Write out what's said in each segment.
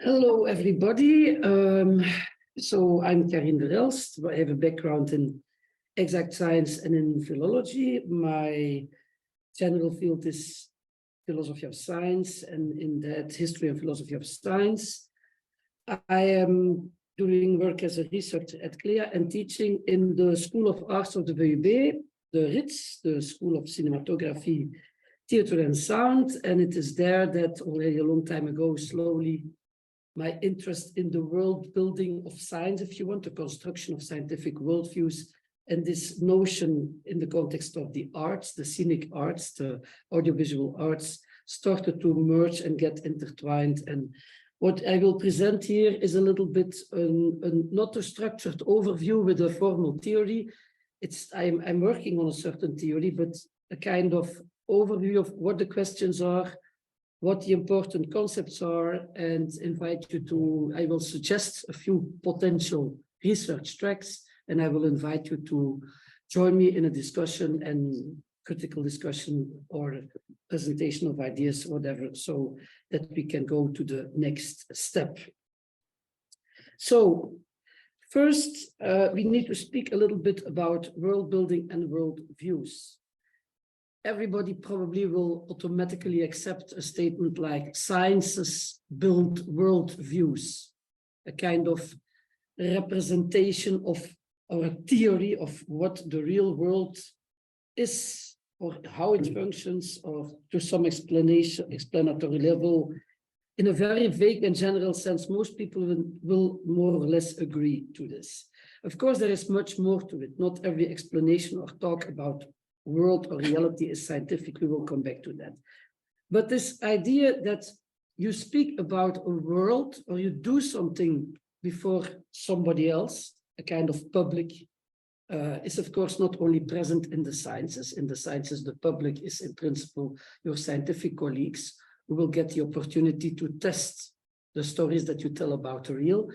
Hello, everybody. So I'm Karin Verelst. I have a background in exact science and in philology. My general field is philosophy of science, and in that, history and philosophy of science. I am doing work as a researcher at CLEA and teaching in the School of Arts of the VUB, the RITS, the School of Cinematography, Theatre and Sound. And it is there that already a long time ago, slowly, my interest in the world building of science, if you want, the construction of scientific worldviews, and this notion in the context of the arts, the scenic arts, the audiovisual arts, started to merge and get intertwined. And what I will present here is a little bit not a structured overview with a formal theory. I'm working on a certain theory, but a kind of overview of what the questions are, what the important concepts are, and invite you to, I will suggest a few potential research tracks, and I will invite you to join me in a discussion and critical discussion or presentation of ideas, whatever, so that we can go to the next step. So first, we need to speak a little bit about world building and world views. Everybody probably will automatically accept a statement like sciences build world views, a kind of representation of or a theory of what the real world is or how it functions, or to some explanatory level. In a very vague and general sense, most people will more or less agree to this. Of course, there is much more to it. Not every explanation or talk about world or reality is scientific. We will come back to that. But this idea that you speak about a world or you do something before somebody else, a kind of public, is of course not only present in the sciences. In the sciences, the public is in principle your scientific colleagues who will get the opportunity to test the stories that you tell about the real.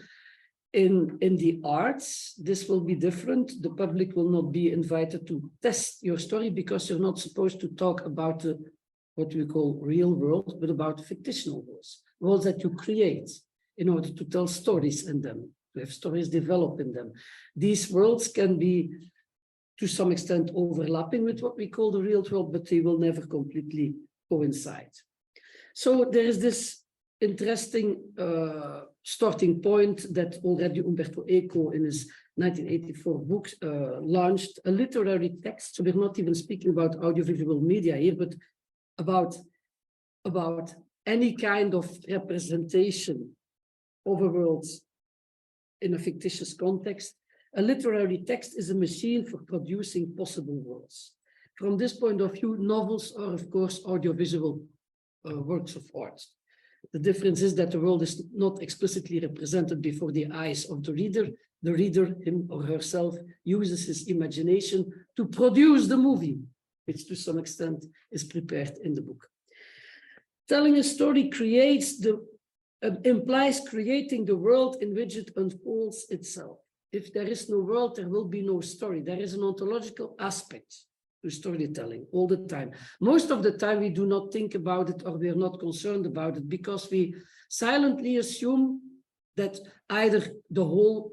In the arts, this will be different. The public will not be invited to test your story because you're not supposed to talk about what we call real world, but about fictional worlds, worlds that you create in order to tell stories in them, to have stories develop in them. These worlds can be, to some extent, overlapping with what we call the real world, but they will never completely coincide. So there is this interesting starting point that already Umberto Eco in his 1984 book launched, a literary text. So we're not even speaking about audiovisual media here, but about any kind of representation of a world in a fictitious context. A literary text is a machine for producing possible worlds. From this point of view, novels are, of course, audiovisual works of art. The difference is that the world is not explicitly represented before the eyes of the reader. The reader, him or herself, uses his imagination to produce the movie, which to some extent is prepared in the book. Telling a story implies creating the world in which it unfolds itself. If there is no world, there will be no story. There is an ontological aspect to storytelling all the time. Most of the time, we do not think about it, or we are not concerned about it, because we silently assume that either the whole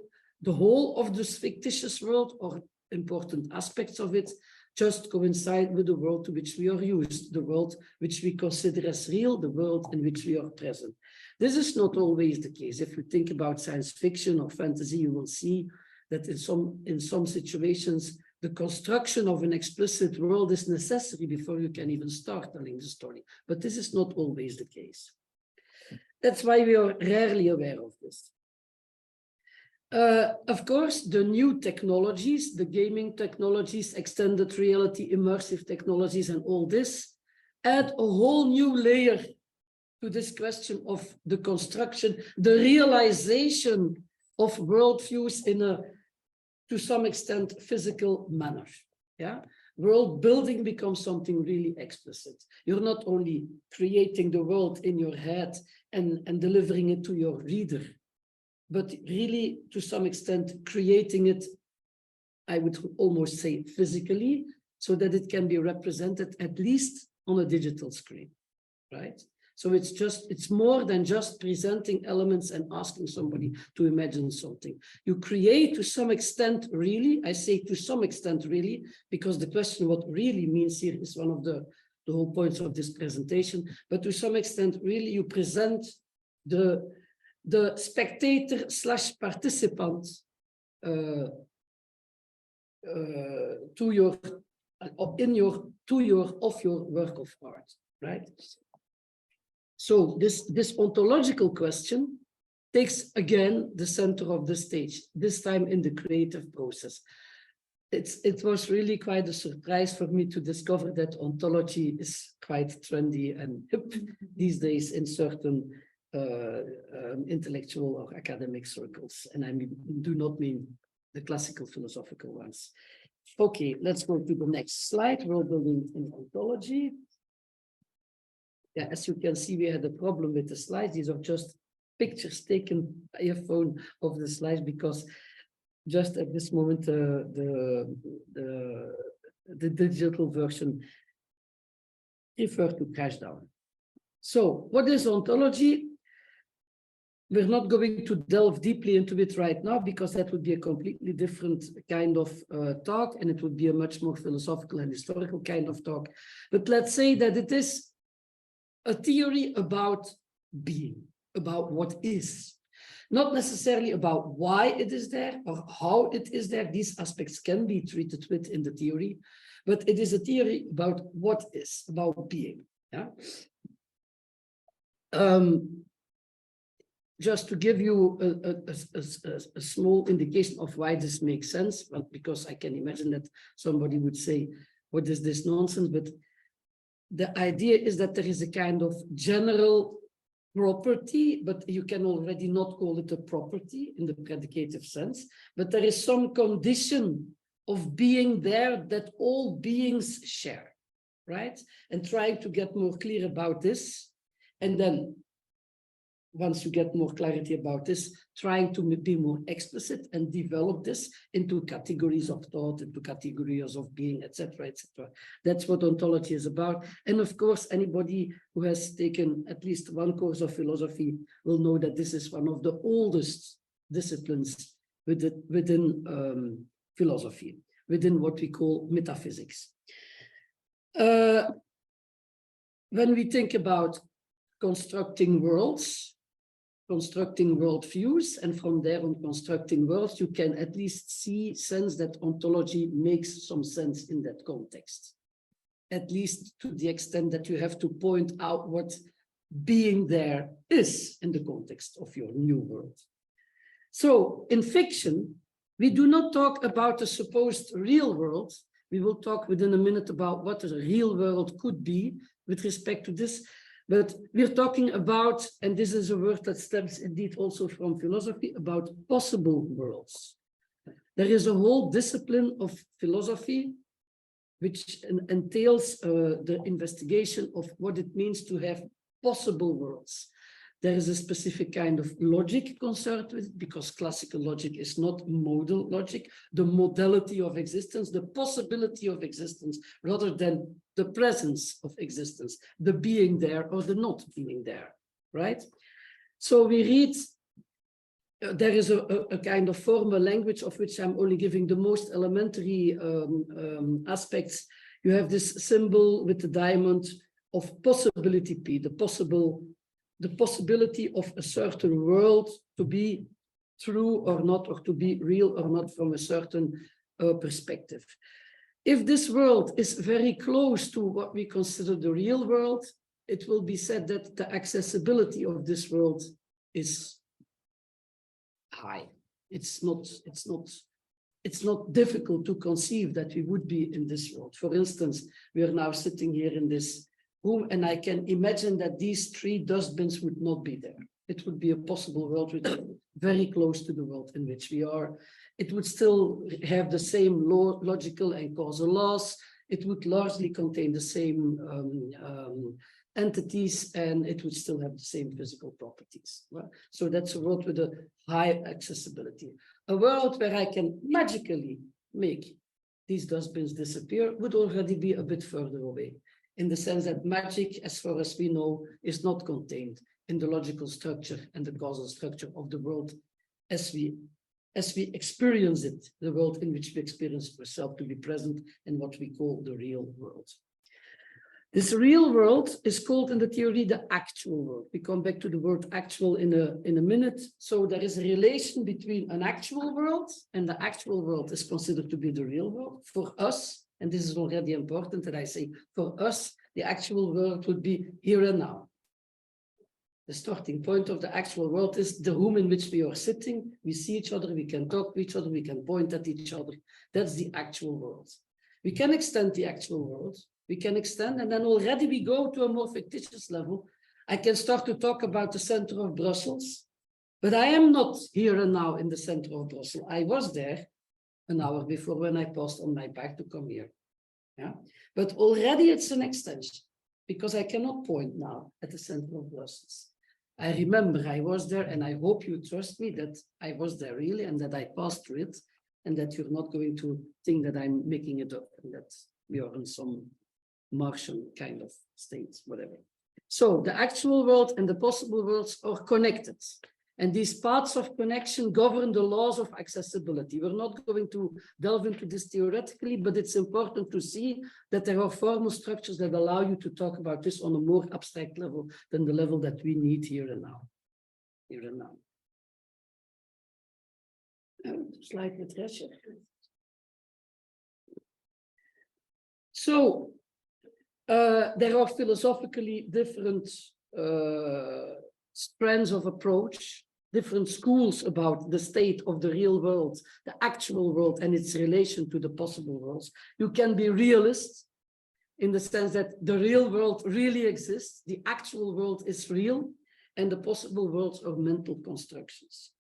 of this fictitious world or important aspects of it just coincide with the world to which we are used, the world which we consider as real, the world in which we are present. This is not always the case. If you think about science fiction or fantasy, you will see that in some situations, the construction of an explicit world is necessary before you can even start telling the story. But this is not always the case. That's why we are rarely aware of this. Of course, the new technologies, the gaming technologies, extended reality, immersive technologies, and all this add a whole new layer to this question of the construction, the realization of worldviews in a, to some extent, physical manner. Yeah, world building becomes something really explicit. You're not only creating the world in your head and delivering it to your reader, but really, to some extent, creating it, I would almost say physically, so that it can be represented at least on a digital screen, right? So it's more than just presenting elements and asking somebody to imagine something. You create to some extent, really, I say to some extent, really, because the question what really means here is one of the whole points of this presentation, but to some extent, really, you present the spectator / participant to your work of art, right? So this ontological question takes again the center of the stage, this time in the creative process. It was really quite a surprise for me to discover that ontology is quite trendy and hip these days in certain intellectual or academic circles, and I do not mean the classical philosophical ones. Okay, let's go to the next slide, world building in ontology. Yeah, as you can see, we had a problem with the slides. These are just pictures taken by a phone of the slides because just at this moment, the digital version referred to crash down. So what is ontology? We're not going to delve deeply into it right now because that would be a completely different kind of talk, and it would be a much more philosophical and historical kind of talk. But let's say that it is a theory about being, about what is, not necessarily about why it is there or how it is there. These aspects can be treated with in the theory, but it is a theory about what is, about being. Yeah. Just to give you a small indication of why this makes sense, but because I can imagine that somebody would say, what is this nonsense? But the idea is that there is a kind of general property, but you can already not call it a property in the predicative sense, but there is some condition of being there that all beings share, right? And trying to get more clear about this, and then once you get more clarity about this, trying to be more explicit and develop this into categories of thought, into categories of being, etc., etc. That's what ontology is about. And of course, anybody who has taken at least one course of philosophy will know that this is one of the oldest disciplines within philosophy, within what we call metaphysics. When we think about constructing worlds, constructing worldviews, and from there on constructing worlds, you can at least sense that ontology makes some sense in that context, at least to the extent that you have to point out what being there is in the context of your new world. So in fiction, we do not talk about a supposed real world. We will talk within a minute about what a real world could be with respect to this. But we're talking about, and this is a word that stems indeed also from philosophy, about possible worlds. There is a whole discipline of philosophy which entails the investigation of what it means to have possible worlds. There is a specific kind of logic concerned with it, because classical logic is not modal logic, the modality of existence, the possibility of existence, rather than the presence of existence, the being there or the not being there, right? So we read, there is a kind of formal language of which I'm only giving the most elementary aspects. You have this symbol with the diamond of possibility P, the possibility of a certain world to be true or not, or to be real or not from a certain perspective. If this world is very close to what we consider the real world, it will be said that the accessibility of this world is high. It's not difficult to conceive that we would be in this world. For instance, we are now sitting here in this room, and I can imagine that these 3 dustbins would not be there. It would be a possible world which is very close to the world in which we are. It would still have the same logical and causal laws. It would largely contain the same entities, and it would still have the same physical properties. Well, so that's a world with a high accessibility. A world where I can magically make these dustbins disappear would already be a bit further away. in the sense that magic, as far as we know, is not contained in the logical structure and the causal structure of the world as we experience it, the world in which we experience ourselves to be present in what we call the real world. This real world is called in the theory the actual world. We come back to the word actual in a minute. So there is a relation between an actual world, and the actual world is considered to be the real world. For us, and this is already important that I say, for us, the actual world would be here and now. The starting point of the actual world is the room in which we are sitting. We see each other, we can talk to each other, we can point at each other. That's the actual world. We can extend the actual world. We can extend, and then already we go to a more fictitious level. I can start to talk about the center of Brussels, but I am not here and now in the center of Brussels. I was there an hour before when I passed on my bike to come here. Yeah, but already it's an extension because I cannot point now at the center of Brussels. I remember I was there, and I hope you trust me that I was there really and that I passed through it, and that you're not going to think that I'm making it up and that we are in some Martian kind of state, whatever. So the actual world and the possible worlds are connected. And these paths of connection govern the laws of accessibility. We're not going to delve into this theoretically, but it's important to see that there are formal structures that allow you to talk about this on a more abstract level than the level that we need here and now. Here and now. Slide with Rescher. So, there are philosophically different strands of approach, different schools about the state of the real world, the actual world, and its relation to the possible worlds. You can be realist in the sense that the real world really exists, the actual world is real, and the possible worlds are mental constructions.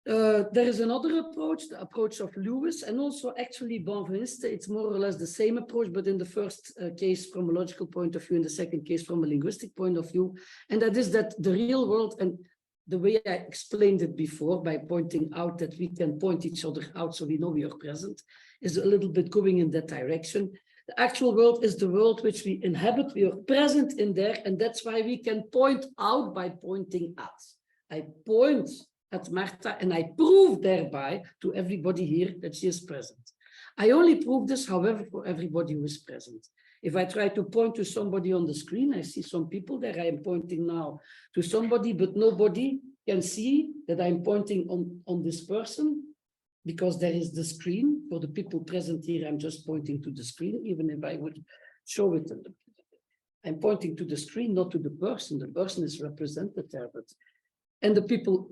There is another approach, the approach of Lewis, and also actually Benveniste. It's more or less the same approach, but in the first case from a logical point of view, in the second case from a linguistic point of view. And that is that the real world, and the way I explained it before by pointing out that we can point each other out so we know we are present, is a little bit going in that direction. The actual world is the world which we inhabit. We are present in there, and that's why we can point out by pointing at. I point at Marta, and I prove thereby to everybody here that she is present. I only prove this, however, for everybody who is present. If I try to point to somebody on the screen, I see some people there. I am pointing now to somebody, but nobody can see that I'm pointing on this person because there is the screen. For the people present here, I'm just pointing to the screen, even if I would show it. I'm pointing to the screen, not to the person. The person is represented there, but and the people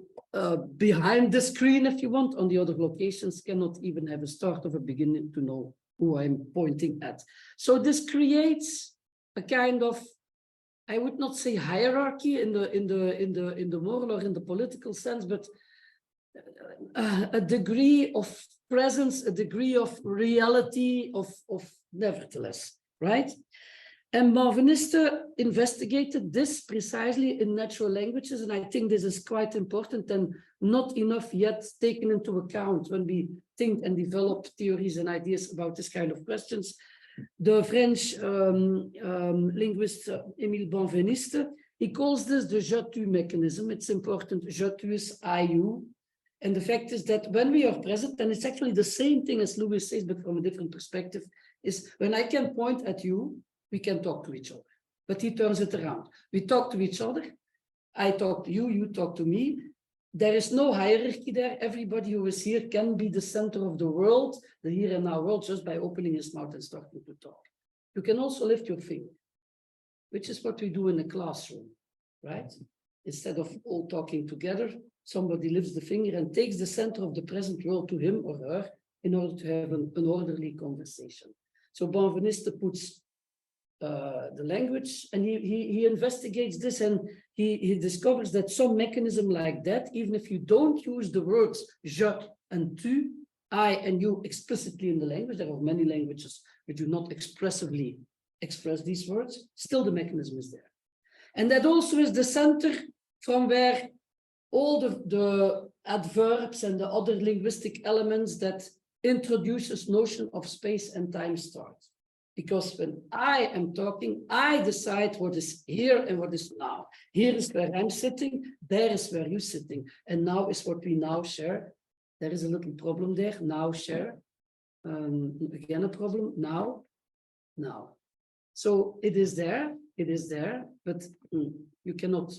behind the screen, if you want, on the other locations cannot even have a start of a beginning to know who I'm pointing at. So this creates a kind of, I would not say hierarchy in the moral or in the political sense, but a degree of presence, a degree of reality of nevertheless, right? And Benveniste investigated this precisely in natural languages, and I think this is quite important and not enough yet taken into account when we think and develop theories and ideas about this kind of questions. The French linguist Émile Benveniste, he calls this the je-tu mechanism. It's important, je-tu is I-you. And the fact is that when we are present, and it's actually the same thing as Lewis says, but from a different perspective, is when I can point at you, we can talk to each other. But he turns it around. We talk to each other. I talk to you, you talk to me. There is no hierarchy there. Everybody who is here can be the center of the world, the here and now world, just by opening his mouth and starting to talk. You can also lift your finger, which is what we do in a classroom, right? Instead of all talking together, somebody lifts the finger and takes the center of the present world to him or her in order to have an orderly conversation. So Benveniste puts the language, and he investigates this, and he discovers that some mechanism like that, even if you don't use the words je and tu, I and you explicitly in the language, there are many languages which do not expressively express these words, still the mechanism is there. And that also is the center from where all the adverbs and the other linguistic elements that introduce this notion of space and time start. Because when I am talking, I decide what is here and what is now. Here is where I'm sitting, there is where you're sitting. And now is what we now share. There is a little problem there, now share. Again, a problem, now. So it is there, but you cannot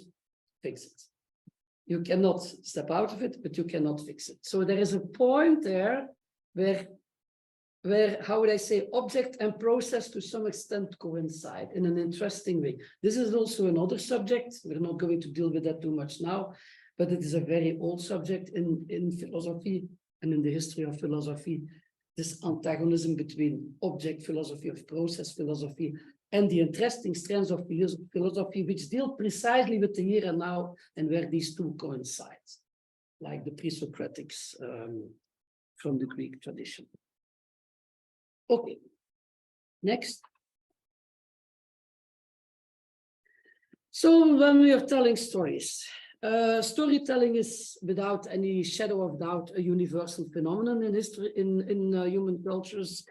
fix it. You cannot step out of it, but you cannot fix it. So there is a point there where, how would I say, object and process to some extent coincide in an interesting way. This is also another subject. We're not going to deal with that too much now, but it is a very old subject in philosophy and in the history of philosophy, this antagonism between object philosophy of process philosophy and the interesting strands of philosophy, which deal precisely with the here and now and where these two coincide, like the pre-Socratics from the Greek tradition. Okay, next. So when we are telling stories, storytelling is without any shadow of doubt a universal phenomenon in history, in human cultures.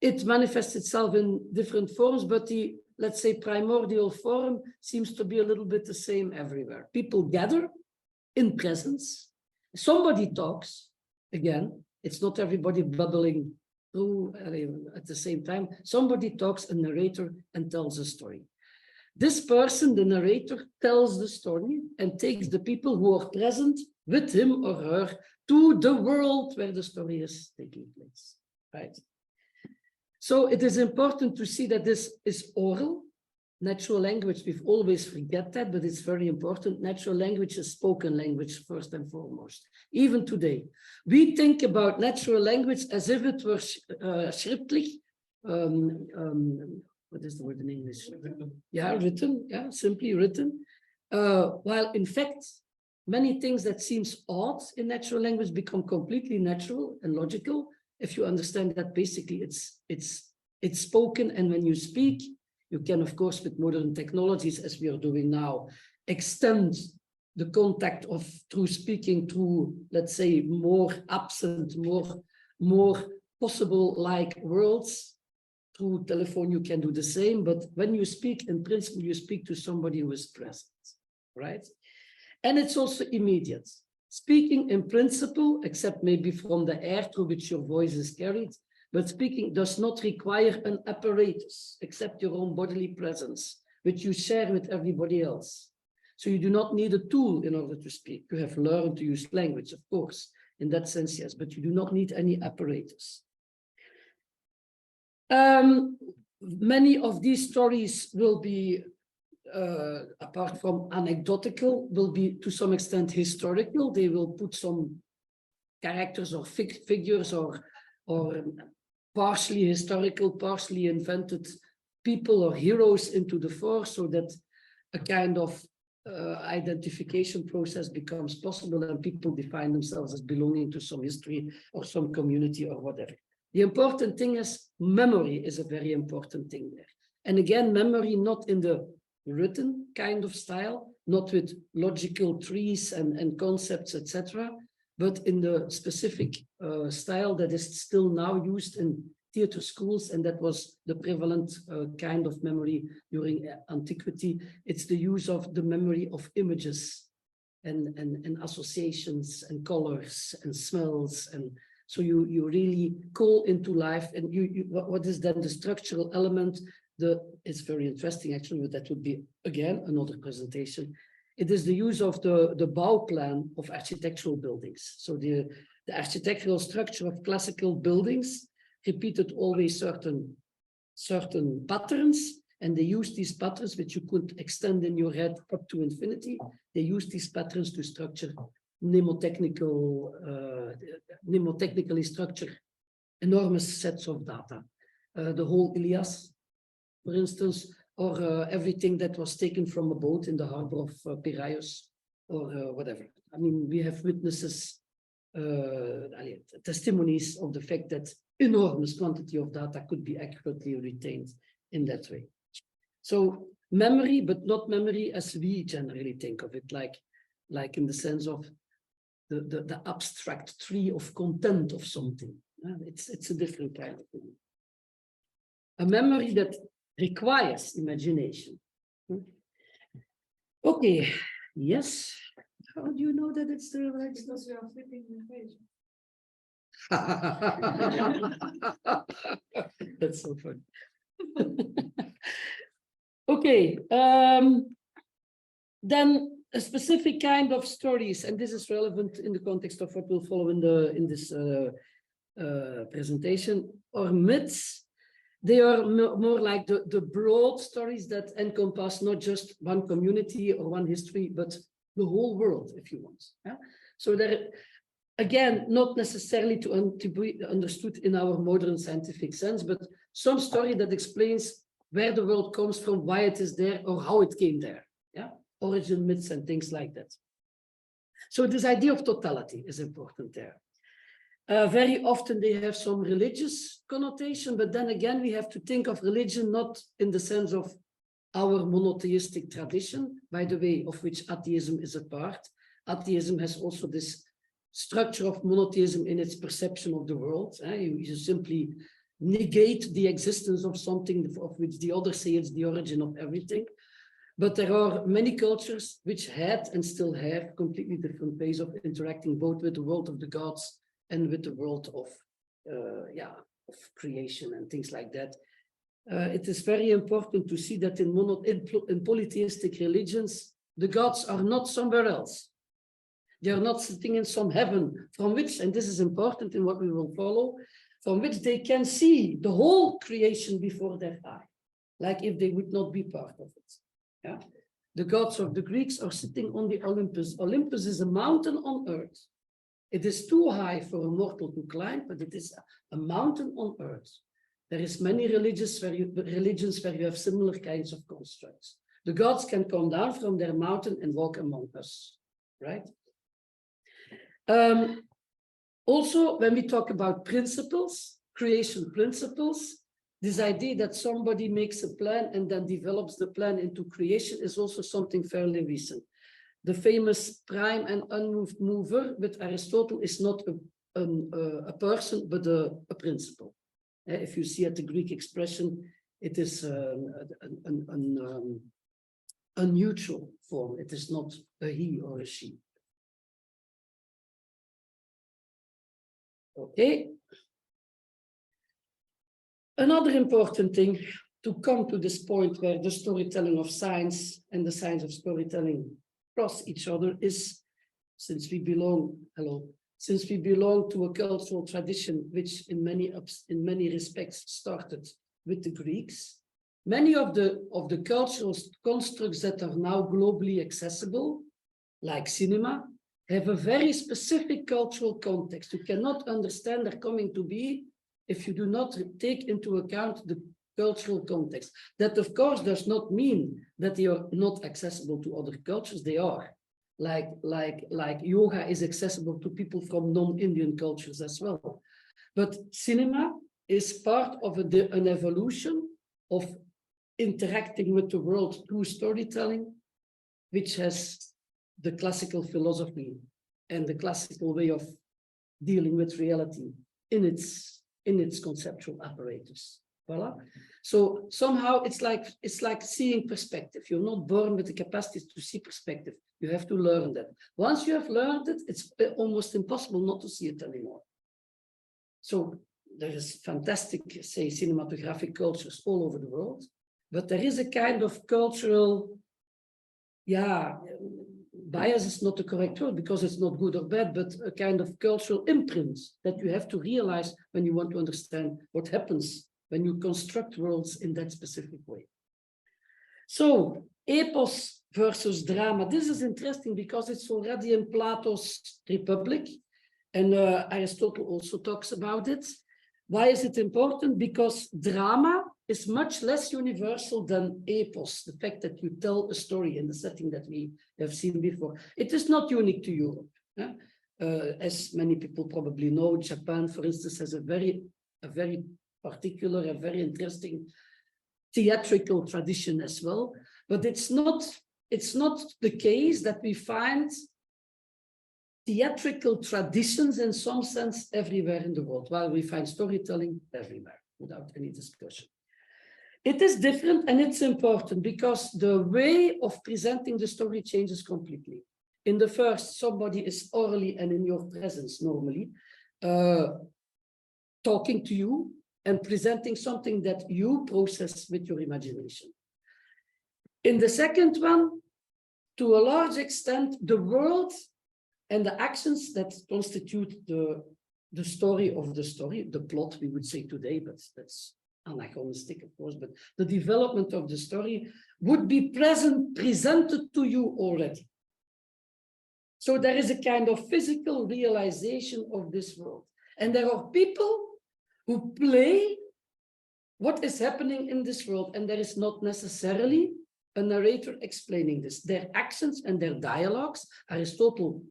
It manifests itself in different forms, but the, let's say, primordial form seems to be a little bit the same everywhere. People gather in presence. Somebody talks. Again, it's not everybody bubbling through at the same time. Somebody talks, a narrator, and tells a story. This person, the narrator, tells the story and takes the people who are present with him or her to the world where the story is taking place, right? So it is important to see that this is oral. Natural language, we've always forget that, but it's very important. Natural language is spoken language first and foremost. Even today, we think about natural language as if it were schriftlich. What is the word in English? Yeah, written. Yeah, simply written. While in fact, many things that seems odd in natural language become completely natural and logical if you understand that basically it's spoken, and when you speak, you can, of course, with modern technologies, as we are doing now, extend the contact of through speaking to, let's say, more absent, more possible like worlds. Through telephone, you can do the same, but when you speak, in principle, you speak to somebody who is present, right? And it's also immediate. Speaking in principle, except maybe from the air through which your voice is carried, but speaking does not require an apparatus, except your own bodily presence, which you share with everybody else. So you do not need a tool in order to speak. You have learned to use language, of course, in that sense, yes, but you do not need any apparatus. Many of these stories will be, apart from anecdotal, will be to some extent historical. They will put some characters or figures or partially historical, partially invented people or heroes into the fore, so that a kind of identification process becomes possible and people define themselves as belonging to some history or some community or whatever. The important thing is memory is a very important thing there. And again, memory not in the written kind of style, not with logical trees and concepts, etc., but in the specific style that is still now used in theater schools, and that was the prevalent kind of memory during Antiquity. It's the use of the memory of images and associations and colors and smells, and so you really call into life. And what is then the structural element? It's very interesting actually, but that would be again another presentation. It is the use of the Bauplan of architectural buildings. So the architectural structure of classical buildings repeated always certain patterns, and they use these patterns, which you could extend in your head up to infinity. They use these patterns to structure mnemotechnically structure enormous sets of data. The whole Ilias, for instance, or everything that was taken from a boat in the harbor of Piraeus, or whatever. I mean, we have witnesses, testimonies of the fact that enormous quantity of data could be accurately retained in that way. So memory, but not memory as we generally think of it, like in the sense of the abstract tree of content of something. It's a different kind of thing. a memory that requires imagination. Okay, yes. How do you know that it's the right? Because we are flipping the page. That's so funny. Okay, then a specific kind of stories, and this is relevant in the context of what will follow in this presentation, or myths. They are more like the broad stories that encompass not just one community or one history, but the whole world, if you want. Yeah? So there, again, not necessarily to be understood in our modern scientific sense, but some story that explains where the world comes from, why it is there, or how it came there. Yeah, origin myths and things like that. So this idea of totality is important there. Very often they have some religious connotation, but then again, we have to think of religion not in the sense of our monotheistic tradition, by the way, of which atheism is a part. Atheism has also this structure of monotheism in its perception of the world. You simply negate the existence of something of which the others say it's the origin of everything. But there are many cultures which had and still have completely different ways of interacting both with the world of the gods and with the world of creation and things like that. It is very important to see that in polytheistic religions, the gods are not somewhere else. They are not sitting in some heaven from which, and this is important in what we will follow, from which they can see the whole creation before their eye, like if they would not be part of it. Yeah? The gods of the Greeks are sitting on the Olympus. Olympus is a mountain on earth. It is too high for a mortal to climb, but it is a mountain on earth. There is many religions where you have similar kinds of constructs. The gods can come down from their mountain and walk among us, right? Also, when we talk about principles, creation principles, this idea that somebody makes a plan and then develops the plan into creation is also something fairly recent. The famous prime and unmoved mover with Aristotle is not a person, but a principle. If you see at the Greek expression, it is a neutral form. It is not a he or a she. Okay. Another important thing to come to this point where the storytelling of science and the science of storytelling cross each other is, since we belong to a cultural tradition which in many respects started with the Greeks, many of the cultural constructs that are now globally accessible, like cinema, have a very specific cultural context. You cannot understand their coming to be if you do not take into account the cultural context. That, of course, does not mean that they are not accessible to other cultures. They are. Like yoga is accessible to people from non-Indian cultures as well. But cinema is part of an evolution of interacting with the world through storytelling, which has the classical philosophy and the classical way of dealing with reality in its conceptual apparatus. Voila. So somehow it's like seeing perspective. You're not born with the capacity to see perspective. You have to learn that. Once you have learned it, it's almost impossible not to see it anymore. So there is fantastic, say, cinematographic cultures all over the world, but there is a kind of cultural, bias is not the correct word because it's not good or bad, but a kind of cultural imprint that you have to realize when you want to understand what happens when you construct worlds in that specific way. So, epos versus drama. This is interesting because it's already in Plato's Republic, and Aristotle also talks about it. Why is it important? Because drama is much less universal than epos, the fact that you tell a story in the setting that we have seen before. It is not unique to Europe. As many people probably know, Japan, for instance, has a very particular, a very interesting theatrical tradition as well. But it's not the case that we find theatrical traditions in some sense everywhere in the world, while we find storytelling everywhere without any discussion. It is different and it's important because the way of presenting the story changes completely. In the first, somebody is orally and in your presence normally, talking to you and presenting something that you process with your imagination. In the second one, to a large extent, the world and the actions that constitute the story of the story, the plot, we would say today, but that's anachronistic, of course, but the development of the story would be presented to you already. So there is a kind of physical realization of this world. And there are people who play what is happening in this world, and there is not necessarily a narrator explaining this. Their actions and their dialogues, Aristotle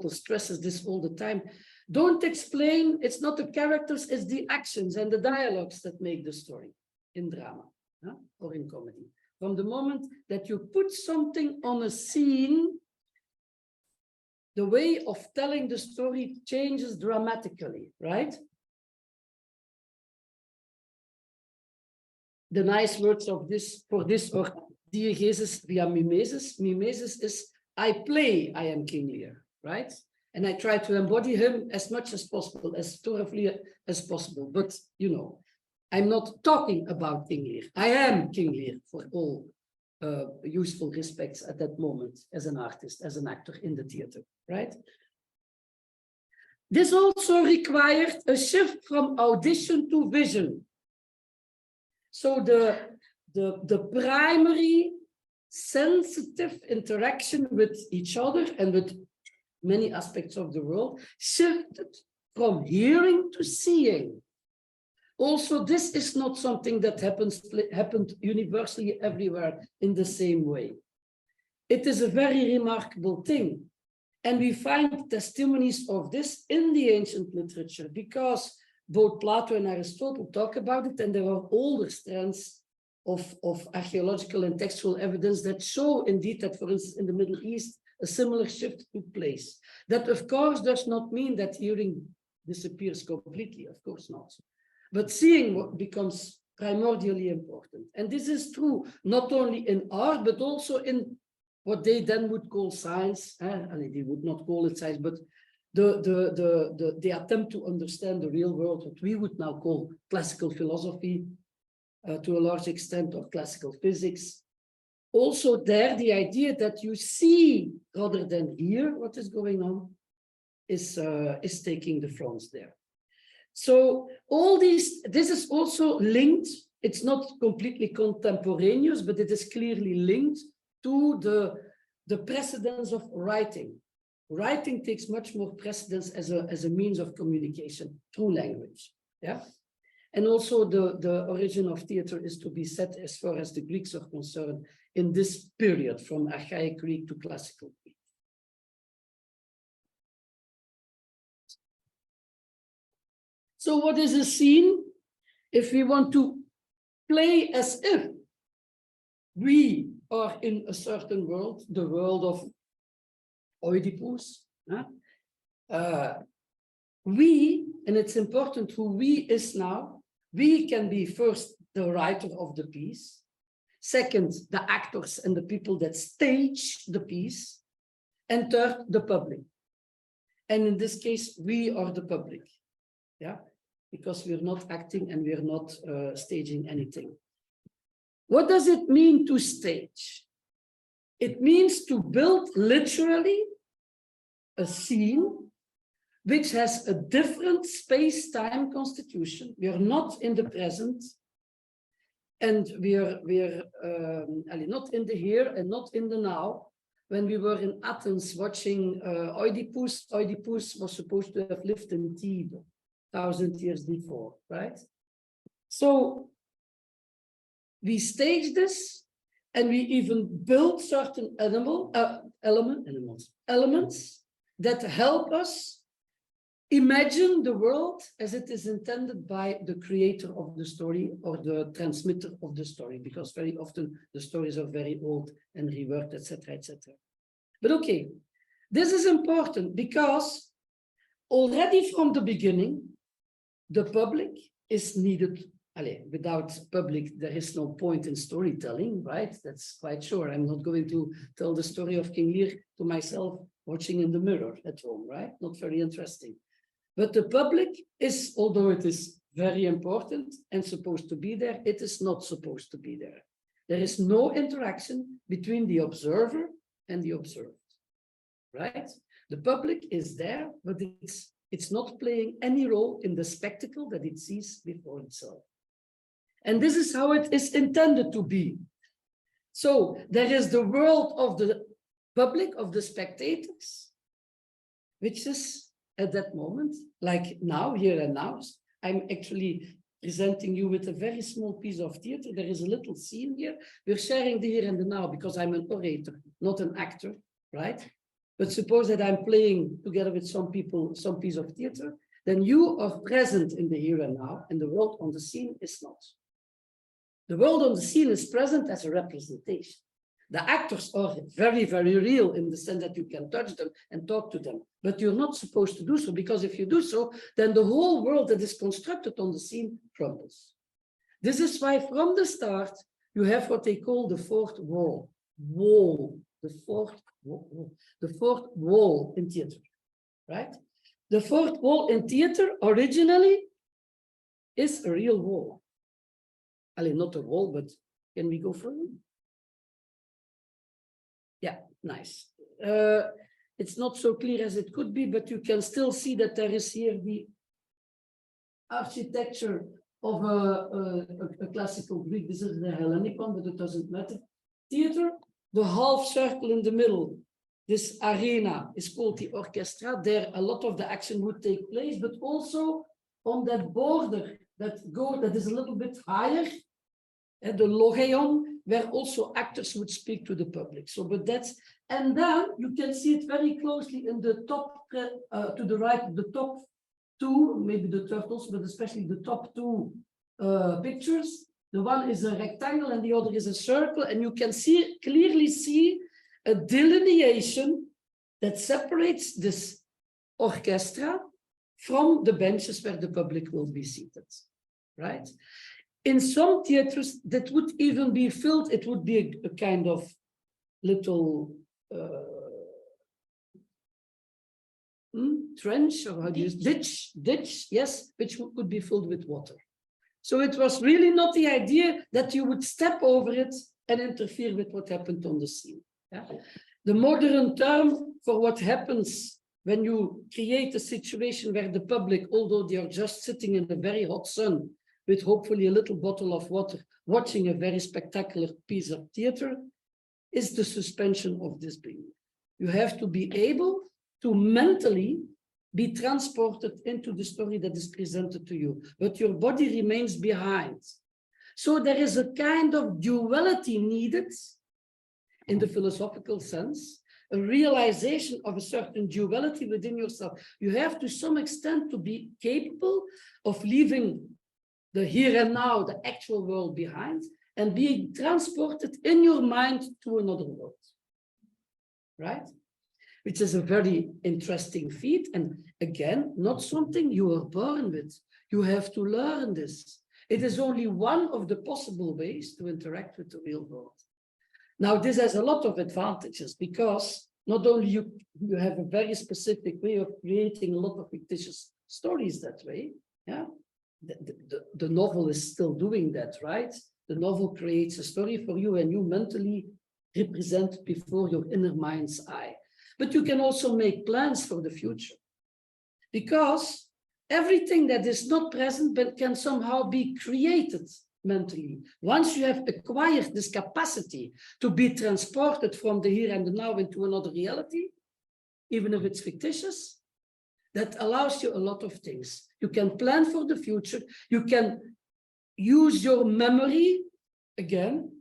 stresses this all the time, don't explain, it's not the characters, it's the actions and the dialogues that make the story in drama or in comedy. From the moment that you put something on a scene, the way of telling the story changes dramatically, right? The nice words of this for this are diegesis via mimesis. Mimesis is I play I am King Lear, right? And I try to embody him as much as possible, as thoroughly as possible. But you know, I'm not talking about King Lear. I am King Lear for all useful respects at that moment as an artist, as an actor in the theater, right? This also required a shift from audition to vision. So the primary sensitive interaction with each other and with many aspects of the world shifted from hearing to seeing. Also, this is not something that happened universally everywhere in the same way. It is a very remarkable thing. And we find testimonies of this in the ancient literature because both Plato and Aristotle talk about it, and there are older strands of archaeological and textual evidence that show indeed that, for instance, in the Middle East, a similar shift took place. That, of course, does not mean that hearing disappears completely, of course not. But seeing what becomes primordially important. And this is true not only in art, but also in what they then would call science. They would not call it science, but the attempt to understand the real world, what we would now call classical philosophy, to a large extent, or classical physics. Also there, the idea that you see rather than hear what is going on is taking the front there. So all these, this is also linked, it's not completely contemporaneous, but it is clearly linked to the precedence of writing. Writing takes much more precedence as a means of communication through language. Yeah. And also the origin of theater is to be set as far as the Greeks are concerned in this period from archaic Greek to classical Greek. So what is a scene? If we want to play as if we are in a certain world, the world of Oedipus, we, and it's important who we is now, we can be first the writer of the piece, second, the actors and the people that stage the piece, and third, the public. And in this case, we are the public, yeah, because we're not acting and we're not staging anything. What does it mean to stage? It means to build literally a scene which has a different space-time constitution. We are not in the present, and we are not in the here and not in the now. When we were in Athens watching Oedipus, Oedipus was supposed to have lived in Thebes 1,000 years before, right? So we stage this, and we even build certain elements that help us imagine the world as it is intended by the creator of the story or the transmitter of the story, because very often the stories are very old and reworked, etc., etc. But okay, this is important because already from the beginning, the public is needed without public, there is no point in storytelling, right? That's quite sure. I'm not going to tell the story of King Lear to myself watching in the mirror at home, right? Not very interesting. But the public is, although it is very important and supposed to be there, it is not supposed to be there. There is no interaction between the observer and the observed, right? The public is there, but it's not playing any role in the spectacle that it sees before itself. And this is how it is intended to be. So there is the world of the public, of the spectators, which is at that moment, like now, here and now, I'm actually presenting you with a very small piece of theater. There is a little scene here. We're sharing the here and the now because I'm an orator, not an actor, right? But suppose that I'm playing together with some people, some piece of theater, then you are present in the here and now, and the world on the scene is not. The world on the scene is present as a representation. The actors are very, very real in the sense that you can touch them and talk to them, but you're not supposed to do so, because if you do so, then the whole world that is constructed on the scene crumbles. This is why from the start, you have what they call the fourth wall. The fourth wall in theater, right? The fourth wall in theater originally is a real wall. Not a wall, but can we go further? Yeah, nice. It's not so clear as it could be, but you can still see that there is here the architecture of a classical Greek. This is the Hellenic one, but it doesn't matter. Theater, the half circle in the middle, this arena is called the orchestra. There a lot of the action would take place, but also on that border that is a little bit higher, the logeon, where also actors would speak to the public. So, but that's, and then you can see it very closely in the top, to the right, the top two, maybe the turtles, but especially the top two pictures. The one is a rectangle and the other is a circle, and you can clearly see a delineation that separates this orchestra from the benches where the public will be seated, right? In some theaters, that would even be filled, it would be a kind of little trench, or how do you use ditch, yes, which could be filled with water. So it was really not the idea that you would step over it and interfere with what happened on the scene. Yeah? The modern term for what happens when you create a situation where the public, although they are just sitting in the very hot sun, with hopefully a little bottle of water, watching a very spectacular piece of theater, is the suspension of disbelief. You have to be able to mentally be transported into the story that is presented to you, but your body remains behind. So there is a kind of duality needed in the philosophical sense, a realization of a certain duality within yourself. You have to some extent to be capable of leaving the here and now, the actual world behind, and being transported in your mind to another world, right? Which is a very interesting feat. And again, not something you are born with. You have to learn this. It is only one of the possible ways to interact with the real world. Now, this has a lot of advantages because not only you have a very specific way of creating a lot of fictitious stories that way, yeah? The novel is still doing that, right? The novel creates a story for you and you mentally represent before your inner mind's eye. But you can also make plans for the future, because everything that is not present but can somehow be created mentally. Once you have acquired this capacity to be transported from the here and the now into another reality, even if it's fictitious, that allows you a lot of things. You can plan for the future. You can use your memory. Again,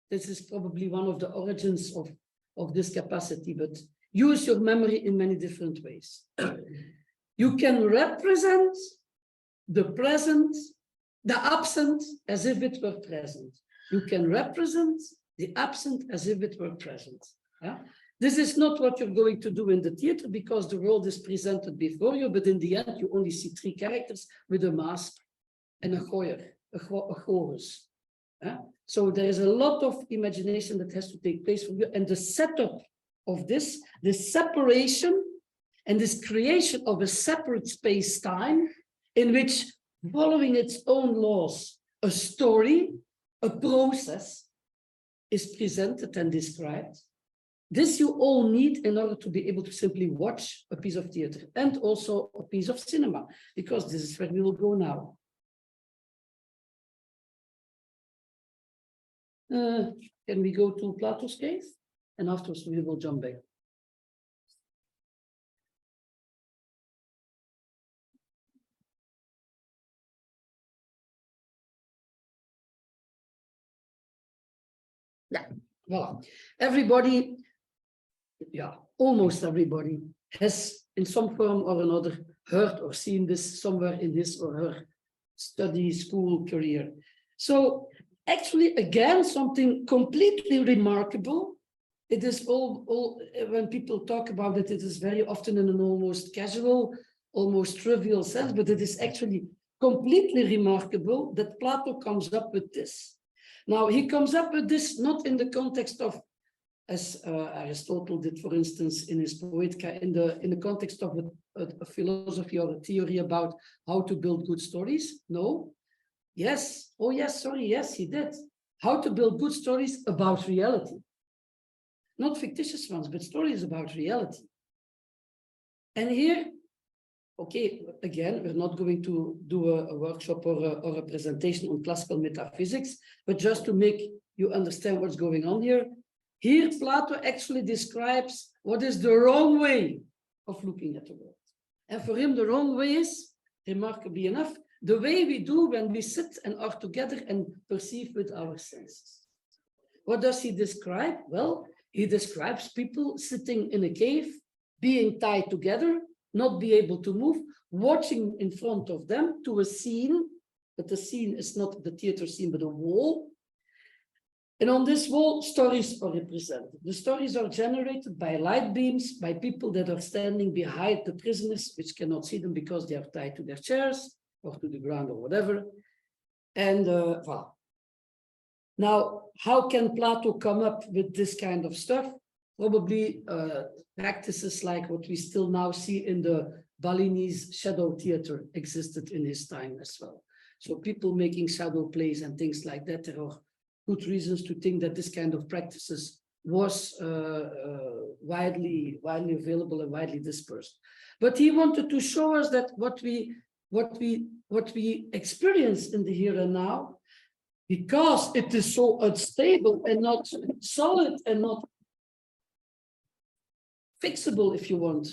this is probably one of the origins of this capacity, but use your memory in many different ways. You can represent the present, the absent, as if it were present. You can represent the absent as if it were present. Yeah? This is not what you're going to do in the theater because the world is presented before you, but in the end, you only see three characters with a mask and a gooier. a chorus. So there is a lot of imagination that has to take place for you. And the setup of this separation and this creation of a separate space-time in which, following its own laws, a story, a process is presented and described. This you all need in order to be able to simply watch a piece of theater and also a piece of cinema, because this is where we will go now. Can we go to Plato's case? And afterwards we will jump back. Yeah, voilà. Everybody, yeah, almost everybody has in some form or another heard or seen this somewhere in his or her study, school, career. So actually, again, something completely remarkable. It is all when people talk about it, it is very often in an almost casual, almost trivial sense, but it is actually completely remarkable that Plato comes up with this. Now, he comes up with this not in the context of, as Aristotle did, for instance, in his Poetica, in the context of a philosophy or a theory about how to build good stories. No. Yes. Oh, yes. Sorry. Yes, he did. How to build good stories about reality. Not fictitious ones, but stories about reality. And here, okay, again, we're not going to do a workshop or a presentation on classical metaphysics, but just to make you understand what's going on here. Here, Plato actually describes what is the wrong way of looking at the world. And for him, the wrong way is, remarkably enough, the way we do when we sit and are together and perceive with our senses. What does he describe? Well, he describes people sitting in a cave, being tied together, not be able to move, watching in front of them to a scene, but the scene is not the theater scene, but a wall. And on this wall, stories are represented. The stories are generated by light beams, by people that are standing behind the prisoners, which cannot see them because they are tied to their chairs or to the ground or whatever. And voilà. Now, how can Plato come up with this kind of stuff? Probably practices like what we still now see in the Balinese shadow theater existed in his time as well. So people making shadow plays and things like that. There are good reasons to think that this kind of practices was widely available and widely dispersed. But he wanted to show us that what we experience in the here and now, because it is so unstable and not solid and not fixable, if you want,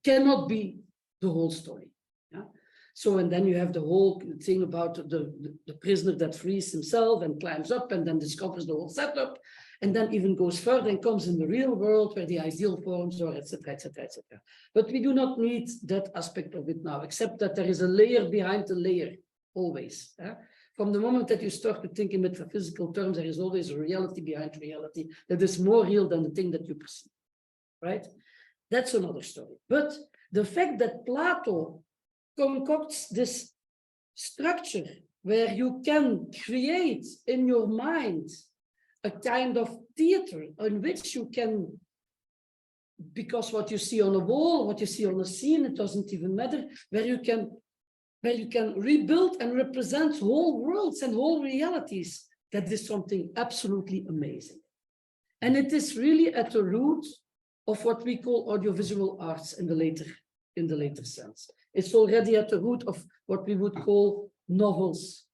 cannot be the whole story. So, and then you have the whole thing about the prisoner that frees himself and climbs up and then discovers the whole setup, and then even goes further and comes in the real world where the ideal forms are, etc., etc., etc. But we do not need that aspect of it now, except that there is a layer behind the layer, always. From the moment that you start to think in metaphysical terms, there is always a reality behind reality that is more real than the thing that you perceive, right? That's another story. But the fact that Plato concocts this structure where you can create in your mind a kind of theater in which you can, because what you see on a wall, what you see on a scene, it doesn't even matter, where you can rebuild and represent whole worlds and whole realities. That is something absolutely amazing. And it is really at the root of what we call audiovisual arts in the later sense. It's already at the root of what we would call novels,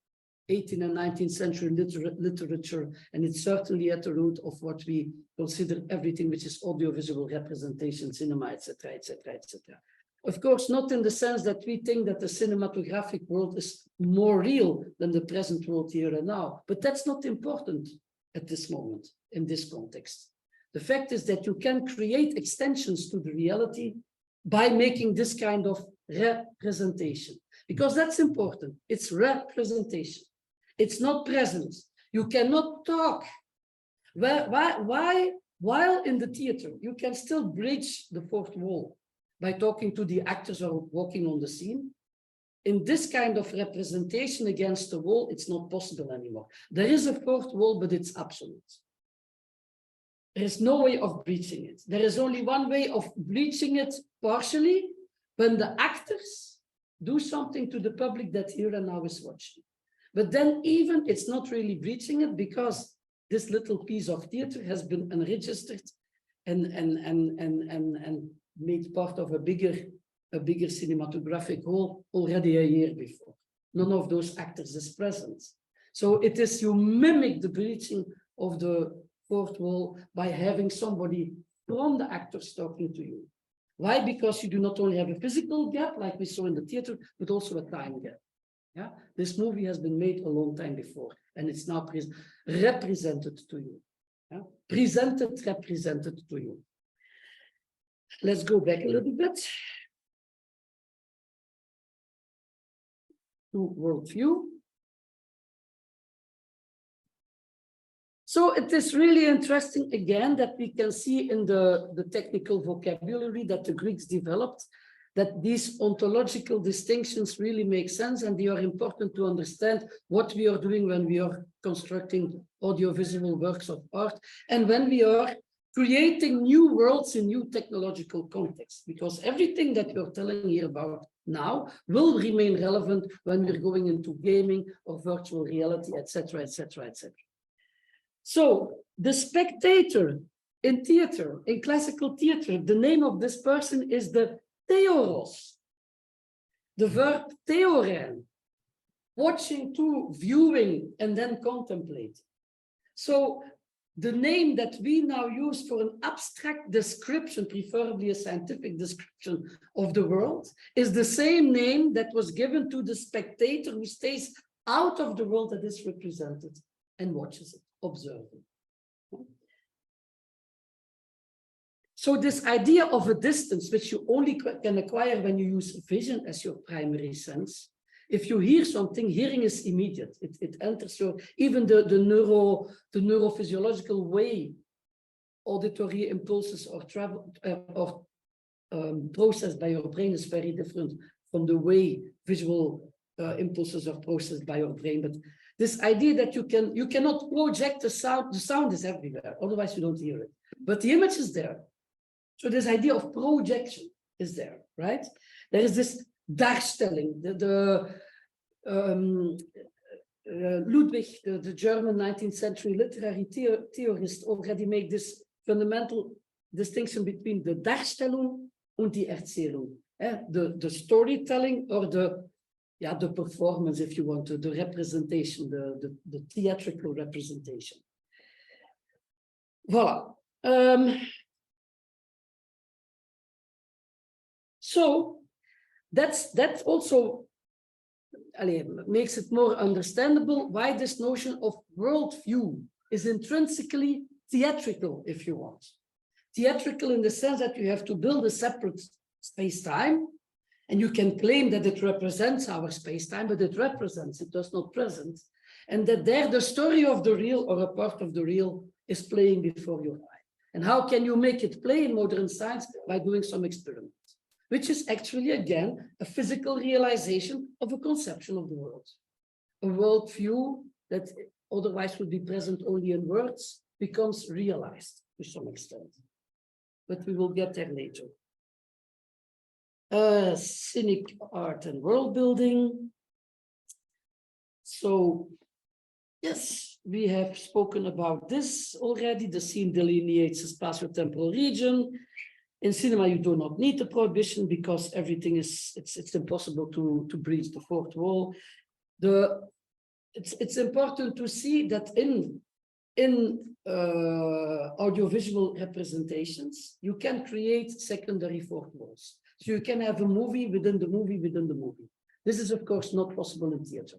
18th and 19th century literature, and it's certainly at the root of what we consider everything which is audiovisual representation, cinema, etc., etc., etc. Of course, not in the sense that we think that the cinematographic world is more real than the present world here and now, but that's not important at this moment, in this context. The fact is that you can create extensions to the reality by making this kind of representation, because that's important. It's representation. It's not present. You cannot talk. While in the theater, you can still bridge the fourth wall by talking to the actors or walking on the scene. in this kind of representation against the wall, it's not possible anymore. There is a fourth wall, but it's absolute. There is no way of breaching it. There is only one way of breaching it partially, when the actors do something to the public that here and now is watching. But then even it's not really breaching it, because this little piece of theater has been unregistered and made part of a bigger cinematographic whole already a year before. None of those actors is present. So it is, you mimic the breaching of the fourth wall by having somebody from the actors talking to you. Why? Because you do not only have a physical gap, like we saw in the theater, but also a time gap. Yeah, this movie has been made a long time before, and it's now represented to you. Yeah? Represented to you. Let's go back a little bit to worldview. So it is really interesting, again, that we can see in the technical vocabulary that the Greeks developed, that these ontological distinctions really make sense, and they are important to understand what we are doing when we are constructing audiovisual works of art, and when we are creating new worlds in new technological contexts, because everything that we're telling here about now will remain relevant when we're going into gaming or virtual reality, etc., etc., etc. So the spectator in theater, in classical theater, the name of this person is the theoros, the verb theoren, watching to, viewing, and then contemplating. So the name that we now use for an abstract description, preferably a scientific description of the world, is the same name that was given to the spectator who stays out of the world that is represented and watches it, observing. So this idea of a distance, which you only can acquire when you use vision as your primary sense, if you hear something, hearing is immediate. It enters your, even the neurophysiological way auditory impulses or processed by your brain is very different from the way visual impulses are processed by your brain. But this idea that you cannot project the sound is everywhere, otherwise you don't hear it. But the image is there. So this idea of projection is there, right? There is this Darstelling. Ludwig, the German 19th century literary theorist, already made this fundamental distinction between the Darstellung and the Erzählung. The storytelling or the performance, if you want to, the representation, the theatrical representation. Voilà. So that also makes it more understandable why this notion of worldview is intrinsically theatrical, if you want. Theatrical in the sense that you have to build a separate space-time, and you can claim that it represents our space-time, but it represents, it does not present, and that there the story of the real or a part of the real is playing before your eye. And how can you make it play in modern science? By doing some experiments, which is actually, again, a physical realization of a conception of the world. A worldview that otherwise would be present only in words becomes realized to some extent. But we will get there later. Scenic art and world building. So, yes, we have spoken about this already. The scene delineates a spatio-temporal region. In cinema, you do not need the prohibition because everything is, it's impossible to breach the fourth wall. It's important to see that in audiovisual representations, you can create secondary fourth walls. So you can have a movie within the movie within the movie. This is, of course, not possible in theater.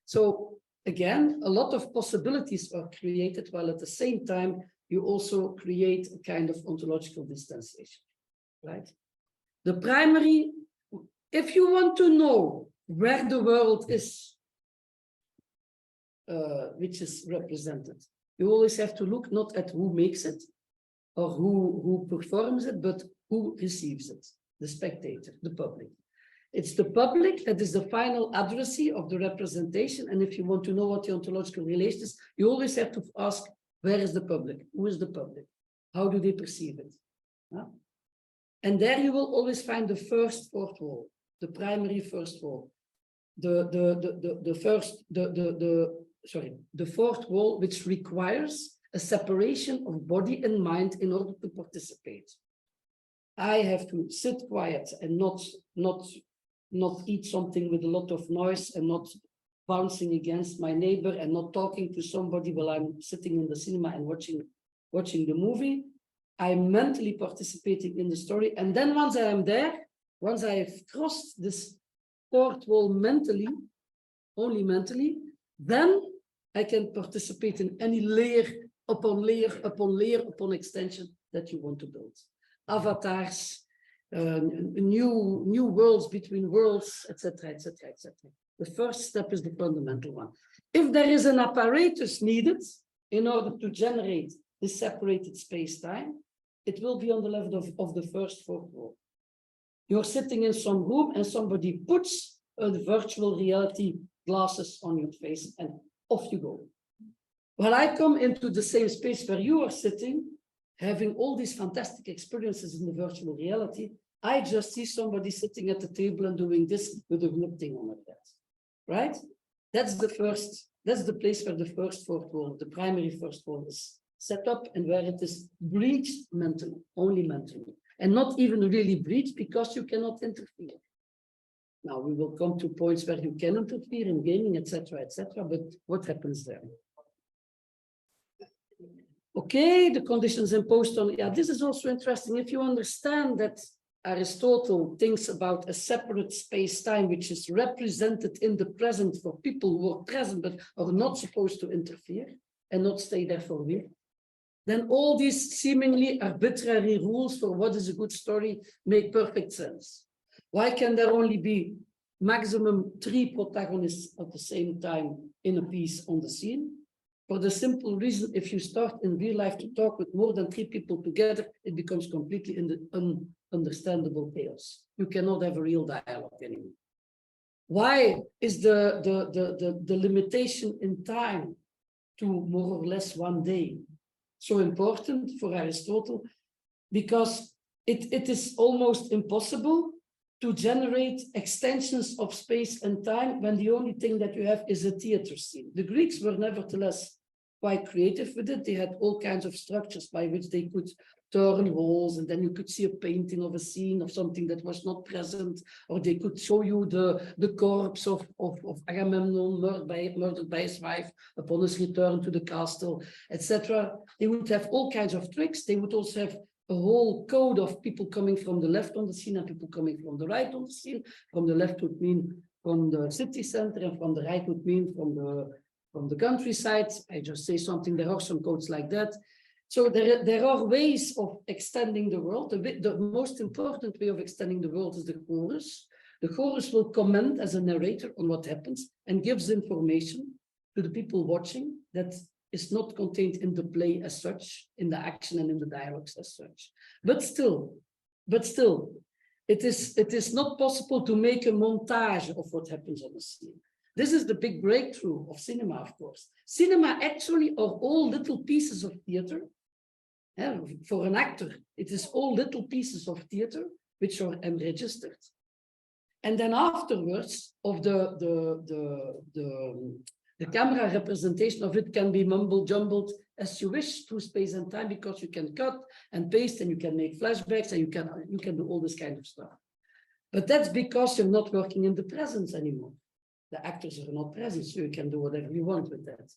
So again, a lot of possibilities are created, while at the same time, you also create a kind of ontological distanciation, right? The primary, if you want to know where the world is, which is represented, you always have to look not at who makes it or who performs it, but who receives it, the spectator, the public. It's the public that is the final addressee of the representation. And if you want to know what the ontological relation is, you always have to ask, where is the public? Who is the public? How do they perceive it? Yeah? And there you will always find the first fourth wall, the primary first wall. The fourth wall, which requires a separation of body and mind in order to participate. I have to sit quiet and not eat something with a lot of noise and not bouncing against my neighbor and not talking to somebody while I'm sitting in the cinema and watching the movie. I'm mentally participating in the story. And then once I am there, once I have crossed this fourth wall mentally, only mentally, then I can participate in any layer upon layer upon layer upon extension that you want to build. Avatars, new worlds between worlds, etc., etc., etc. The first step is the fundamental one. If there is an apparatus needed in order to generate this separated space-time, it will be on the level of the first fourth wall. You're sitting in some room and somebody puts a virtual reality glasses on your face and off you go. When I come into the same space where you are sitting, having all these fantastic experiences in the virtual reality, I just see somebody sitting at the table and doing this with a glove thing on it. Right? That's the place where the first fourth wall, the primary first wall, is set up and where it is breached mentally, only mentally, and not even really breached because you cannot interfere. Now we will come to points where you can interfere in gaming, etc., but what happens there? Okay, the conditions imposed on, yeah, this is also interesting. If you understand that Aristotle thinks about a separate space-time which is represented in the present for people who are present but are not supposed to interfere and not stay there for a week, then all these seemingly arbitrary rules for what is a good story make perfect sense. Why can there only be maximum 3 protagonists at the same time in a piece on the scene? For the simple reason, if you start in real life to talk with more than 3 people together, it becomes completely ununderstandable chaos. You cannot have a real dialogue anymore. Why is the limitation in time to more or less 1 day so important for Aristotle? Because it is almost impossible to generate extensions of space and time when the only thing that you have is a theater scene. The Greeks were nevertheless quite creative with it. They had all kinds of structures by which they could turn walls, and then you could see a painting of a scene of something that was not present, or they could show you the corpse of Agamemnon murdered by his wife upon his return to the castle, etc. They would have all kinds of tricks. They would also have a whole code of people coming from the left on the scene and people coming from the right on the scene. From the left would mean from the city center, and from the right would mean from the countryside. I just say something, there are some codes like that. So there are ways of extending the world. The most important way of extending the world is the chorus. The chorus will comment as a narrator on what happens and gives information to the people watching that is not contained in the play as such, in the action and in the dialogues as such. But still, it is not possible to make a montage of what happens on the scene. This is the big breakthrough of cinema, of course. Cinema actually are all little pieces of theater. For an actor, it is all little pieces of theater which are registered. And then afterwards, of the camera representation of it can be mumble jumbled as you wish through space and time, because you can cut and paste and you can make flashbacks and you can do all this kind of stuff. But that's because you're not working in the presence anymore. The actors are not present, so you can do whatever you want with that,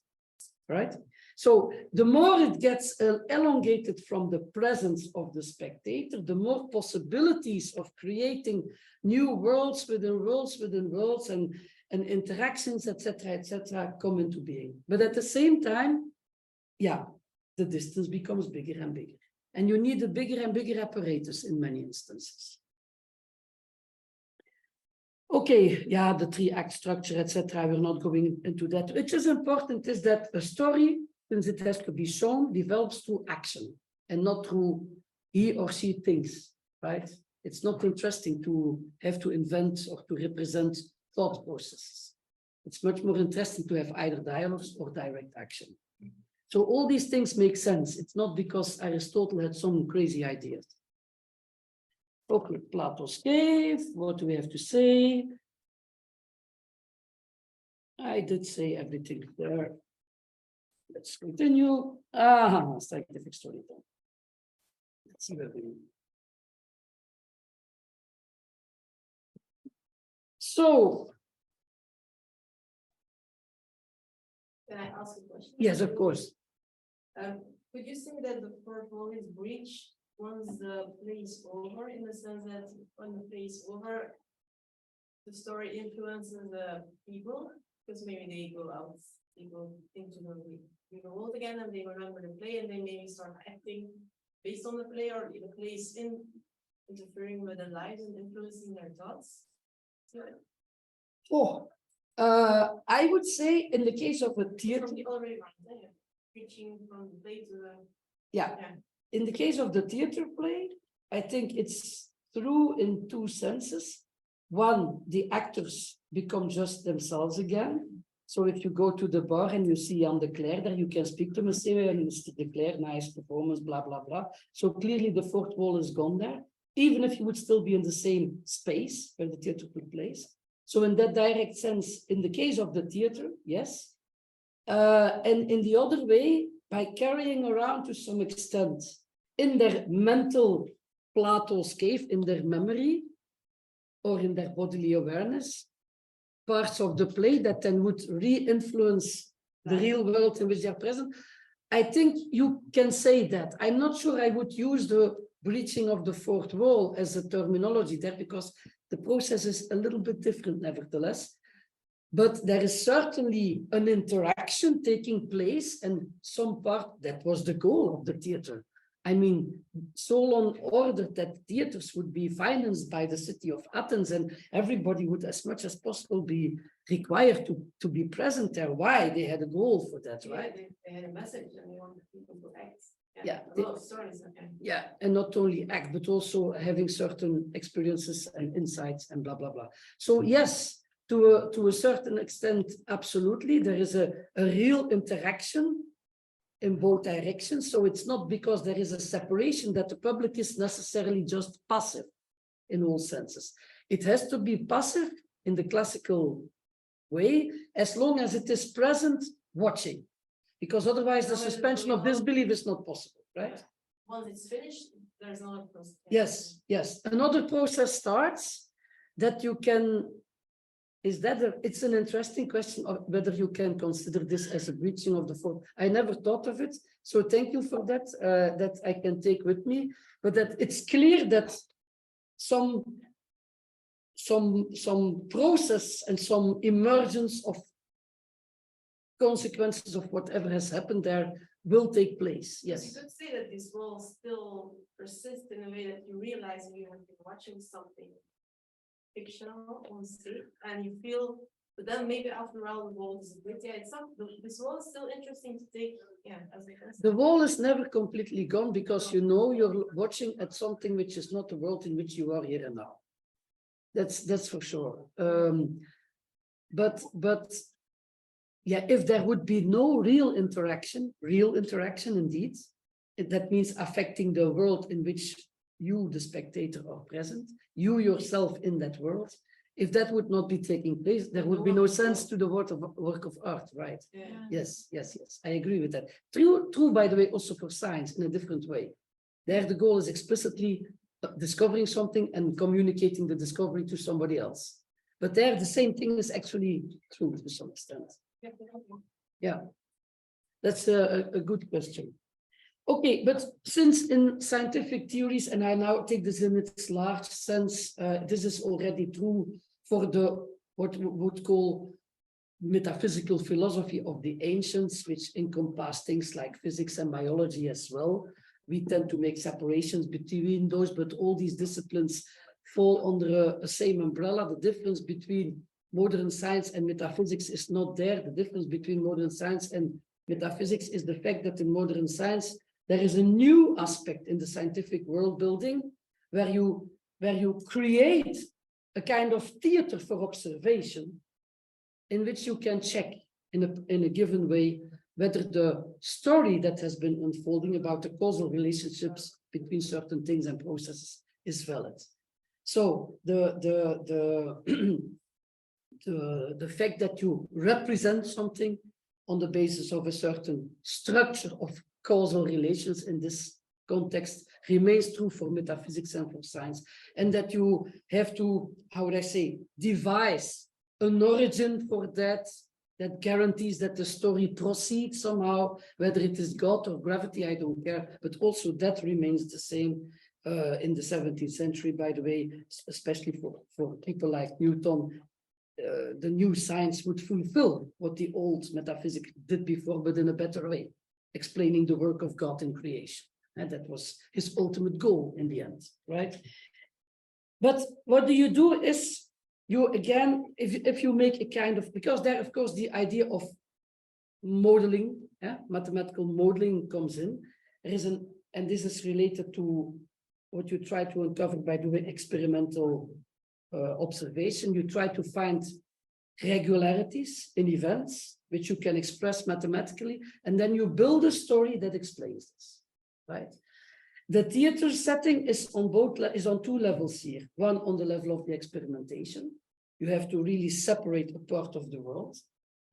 right? So the more it gets elongated from the presence of the spectator, the more possibilities of creating new worlds within worlds within worlds and interactions, etc., come into being. But at the same time, yeah, the distance becomes bigger and bigger. And you need a bigger and bigger apparatus in many instances. Okay, yeah, the 3-act structure, etc. We're not going into that. Which is important is that a story, since it has to be shown, develops through action and not through he or she thinks, right? It's not interesting to have to invent or to represent thought processes. It's much more interesting to have either dialogues or direct action. So all these things make sense. It's not because Aristotle had some crazy ideas. Okay, Plato's cave, what do we have to say? I did say everything there. Let's continue. Scientific storytelling. Let's see where we are. So, can I ask a question? Yes, of course. Could you say that the fourth wall is breached once the play is over, in the sense that when the play is over, the story influences the people, because maybe they go out, they go into the world again, and they remember the play, and they maybe start acting based on the play, or the play is interfering with their lives and influencing their thoughts? I would say in the case of a theater, From the already right, reaching from the play to the yeah. In the case of the theater play, I think it's true in two senses. One, the actors become just themselves again. So if you go to the bar and you see Anne de Cler there, you can speak to him and say, and Mr. de Cler, nice performance, blah, blah, blah. So clearly the fourth wall is gone there, even if you would still be in the same space where the theater took place. So in that direct sense, in the case of the theater, yes. And in the other way, by carrying around to some extent in their mental Plato's cave, in their memory, or in their bodily awareness, parts of the play that then would re-influence the real world in which they are present. I think you can say that. I'm not sure I would use the breaching of the fourth wall as a terminology there, because the process is a little bit different nevertheless. But there is certainly an interaction taking place, and some part that was the goal of the theater. I mean, Solon ordered that theaters would be financed by the city of Athens, and everybody would, as much as possible, be required to be present there. Why? They had a goal for that, right? They had a message and they wanted people to act. Yeah, a lot of stories. Yeah, and not only act, but also having certain experiences and insights and blah, blah, blah. So yes, to a certain extent, absolutely, there is a real interaction in both directions. So it's not because there is a separation that the public is necessarily just passive in all senses. It has to be passive in the classical way, as long as it is present watching, because otherwise the suspension of disbelief is not possible, right? Once it's finished, there's another process. Yes, yes. Another process starts that you can. It's an interesting question of whether you can consider this as a breaching of the fourth. I never thought of it, so thank you for that. That I can take with me, but that it's clear that some process and some emergence of consequences of whatever has happened there will take place. Yes. You could say that this will still persist in a way that you realize you have been watching something fictional on stage, and you feel, but then maybe after a while the wall disappears. Yeah, this wall is still interesting to take. Yeah, as the wall is never completely gone, because you know you're watching at something which is not the world in which you are here and now. That's for sure. But yeah, if there would be no real interaction indeed, that means affecting the world in which you, the spectator, are present, you yourself in that world. If that would not be taking place, there would be no sense to the work of art, right? Yeah. Yes, I agree with that. True, by the way, also for science in a different way. There, the goal is explicitly discovering something and communicating the discovery to somebody else. But there, the same thing is actually true to some extent. Yeah, that's a good question. Okay, but since in scientific theories, and I now take this in its large sense, this is already true for the what we would call metaphysical philosophy of the ancients, which encompass things like physics and biology as well. We tend to make separations between those, but all these disciplines fall under a same umbrella. The difference between modern science and metaphysics is not there. The difference between modern science and metaphysics is the fact that in modern science, there is a new aspect in the scientific world building where where you create a kind of theater for observation in which you can check in a given way whether the story that has been unfolding about the causal relationships between certain things and processes is valid. So the fact that you represent something on the basis of a certain structure of causal relations in this context remains true for metaphysics and for science, and that you have to, how would I say, devise an origin for that guarantees that the story proceeds somehow, whether it is God or gravity, I don't care, but also that remains the same in the 17th century, by the way, especially for people like Newton. The new science would fulfill what the old metaphysics did before, but in a better way, explaining the work of God in creation. And that was his ultimate goal in the end, right? But what you do is, you again, if you make a kind of, because there, of course, the idea of modeling, mathematical modeling comes in. There is and this is related to what you try to uncover by doing experimental observation. You try to find regularities in events, which you can express mathematically, and then you build a story that explains this, right? The theater setting is on two levels here. One, on the level of the experimentation. You have to really separate a part of the world.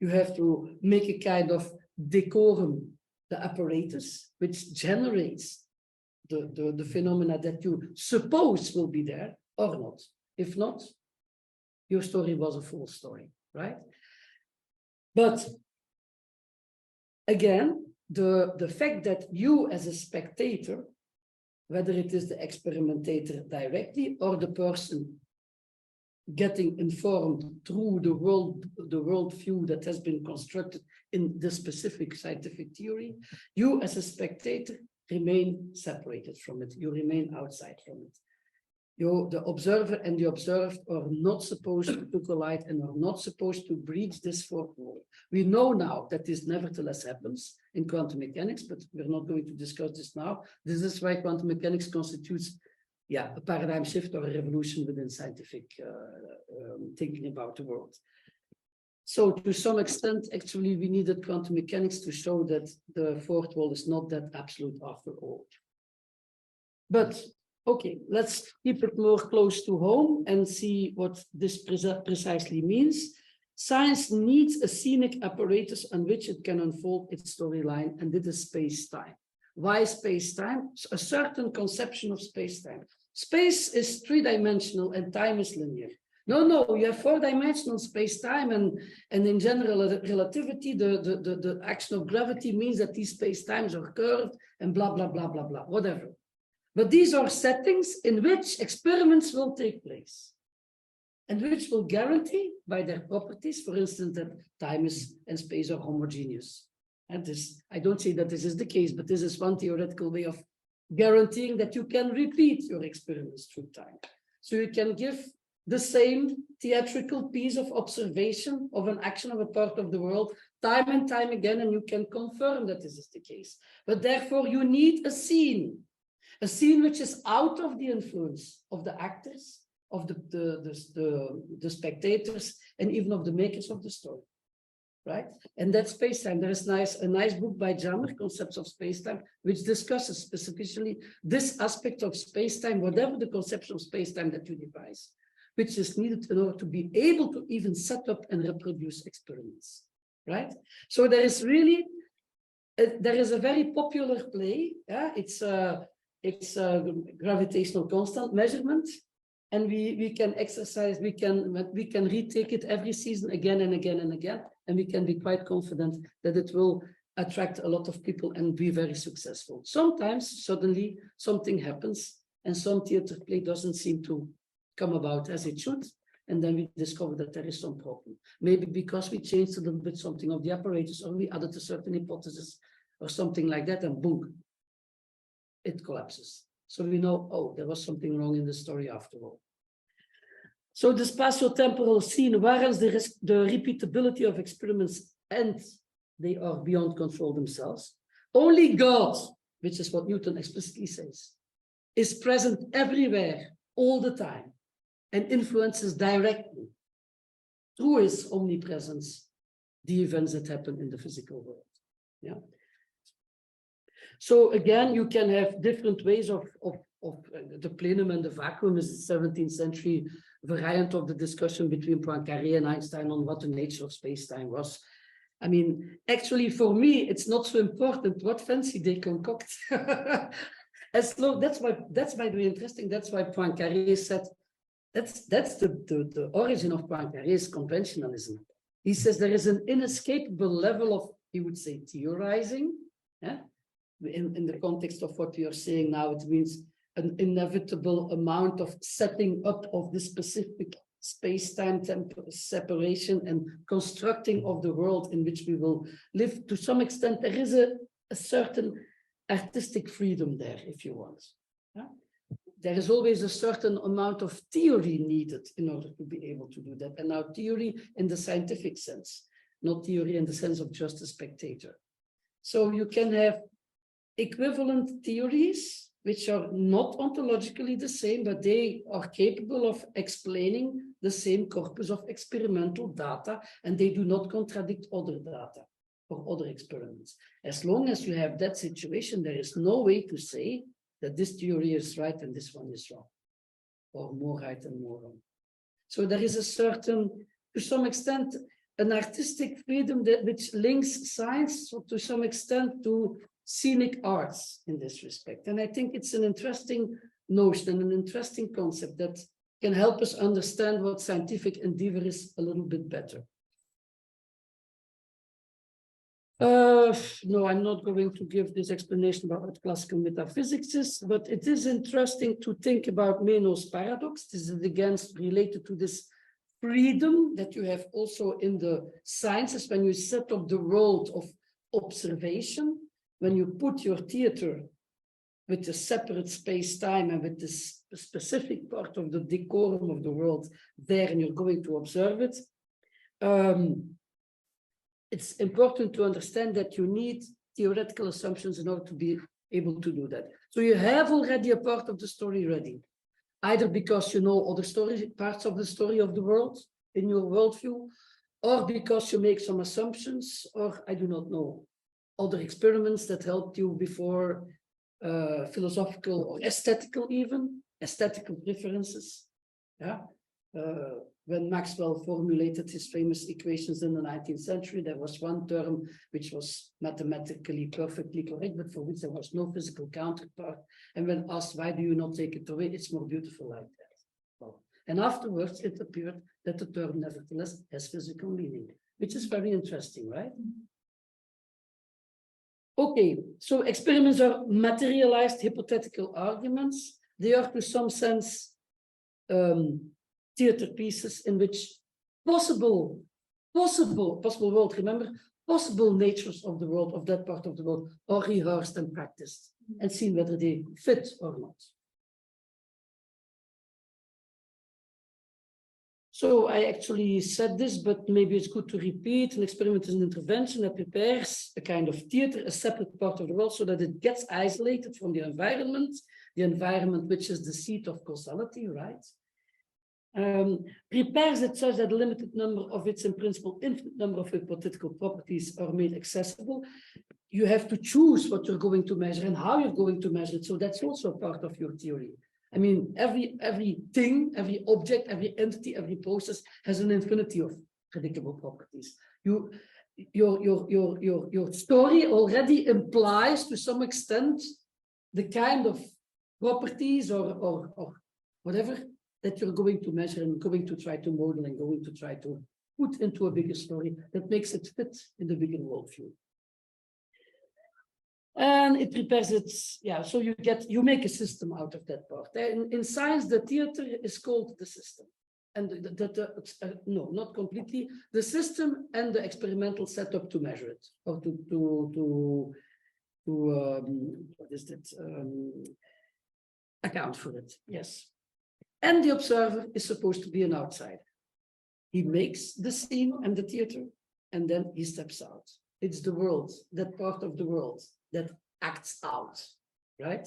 You have to make a kind of decorum, the apparatus, which generates the phenomena that you suppose will be there or not. If not, your story was a full story, right? But again, the fact that you as a spectator, whether it is the experimentator directly or the person getting informed through the worldview that has been constructed in the specific scientific theory, you as a spectator remain separated from it. You remain outside from it. The observer and the observed are not supposed to collide and are not supposed to breach this fourth wall. We know now that this nevertheless happens in quantum mechanics, but we're not going to discuss this now. This is why quantum mechanics constitutes, a paradigm shift or a revolution within scientific thinking about the world. So to some extent, actually, we needed quantum mechanics to show that the fourth wall is not that absolute after all. But okay, let's keep it more close to home and see what this precisely means. Science needs a scenic apparatus on which it can unfold its storyline, and this is space-time. Why space-time? A certain conception of space-time. Space is three-dimensional and time is linear. No, you have four-dimensional space-time, and in general relativity, the action of gravity means that these space-times are curved and blah, blah, blah, blah, blah, whatever. But these are settings in which experiments will take place and which will guarantee by their properties, for instance, that time and space are homogeneous. And this, I don't say that this is the case, but this is one theoretical way of guaranteeing that you can repeat your experiments through time. So you can give the same theatrical piece of observation of an action of a part of the world time and time again, and you can confirm that this is the case. But therefore, you need a scene which is out of the influence of the actors, of the spectators, and even of the makers of the story, right? And that's space-time. There is a nice book by Jammer, Concepts of Space-Time, which discusses specifically this aspect of space-time, whatever the conception of space-time that you devise, which is needed in order to be able to even set up and reproduce experiments, right? So there is really, there is a very popular play, it's a gravitational constant measurement, and we can exercise, we can retake it every season again and again and again, and we can be quite confident that it will attract a lot of people and be very successful. Sometimes suddenly something happens and some theater play doesn't seem to come about as it should, and then we discover that there is some problem. Maybe because we changed a little bit something of the apparatus, or we added a certain hypothesis or something like that, and boom, it collapses. So we know, oh, there was something wrong in the story after all. So the spatio-temporal scene warrants the repeatability of experiments, and they are beyond control themselves. Only God, which is what Newton explicitly says, is present everywhere all the time and influences directly through his omnipresence the events that happen in the physical world. Yeah. So again, you can have different ways of the plenum and the vacuum is the 17th century variant of the discussion between Poincaré and Einstein on what the nature of space-time was. I mean, actually, for me, it's not so important what fancy they concoct. As long, that's why very interesting. That's why Poincaré said that's the origin of Poincaré's conventionalism. He says there is an inescapable level of, he would say, theorizing. Yeah? In the context of what we are saying now, it means an inevitable amount of setting up of the specific space-time separation and constructing of the world in which we will live. To some extent, there is a certain artistic freedom there, if you want. Yeah? There is always a certain amount of theory needed in order to be able to do that. And now theory in the scientific sense, not theory in the sense of just a spectator. So you can have equivalent theories, which are not ontologically the same, but they are capable of explaining the same corpus of experimental data, and they do not contradict other data or other experiments. As long as you have that situation, there is no way to say that this theory is right and this one is wrong, or more right and more wrong. So there is a certain, to some extent, an artistic freedom that which links science so to some extent to scenic arts in this respect. And I think it's an interesting notion and an interesting concept that can help us understand what scientific endeavor is a little bit better. No, I'm not going to give this explanation about what classical metaphysics is, but it is interesting to think about Meno's paradox. This is again related to this freedom that you have also in the sciences when you set up the world of observation, when you put your theater with a separate space-time and with this specific part of the decorum of the world there, and you're going to observe it. It's important to understand that you need theoretical assumptions in order to be able to do that. So you have already a part of the story ready, either because you know other parts of the story of the world in your worldview, or because you make some assumptions, or I do not know, other experiments that helped you before, philosophical or aesthetical aesthetical preferences. Yeah. When Maxwell formulated his famous equations in the 19th century, there was one term which was mathematically perfectly correct, but for which there was no physical counterpart. And when asked, why do you not take it away? It's more beautiful like that. Well, and afterwards, it appeared that the term nevertheless has physical meaning, which is very interesting, right? Okay, so experiments are materialized hypothetical arguments. They are to some sense theater pieces in which possible world, remember, possible natures of the world, of that part of the world, are rehearsed and practiced and seen whether they fit or not. So I actually said this, but maybe it's good to repeat. An experiment is an intervention that prepares a kind of theater, a separate part of the world, so that it gets isolated from the environment which is the seat of causality, right? Prepares it such that a limited number of its, in principle, infinite number of hypothetical properties are made accessible. You have to choose what you're going to measure and how you're going to measure it. So that's also part of your theory. I mean, every thing, every object, every entity, every process has an infinity of predictable properties. Your story already implies to some extent the kind of properties or whatever that you're going to measure and going to try to model and going to try to put into a bigger story that makes it fit in the bigger worldview. And it prepares it, yeah, so you make a system out of that part. In science, the theater is called the system. And no, not completely. The system and the experimental setup to measure it, or what is that? Account for it, yes. And the observer is supposed to be an outsider. He makes the scene and the theater, and then he steps out. It's the world, that part of the world that acts out, right?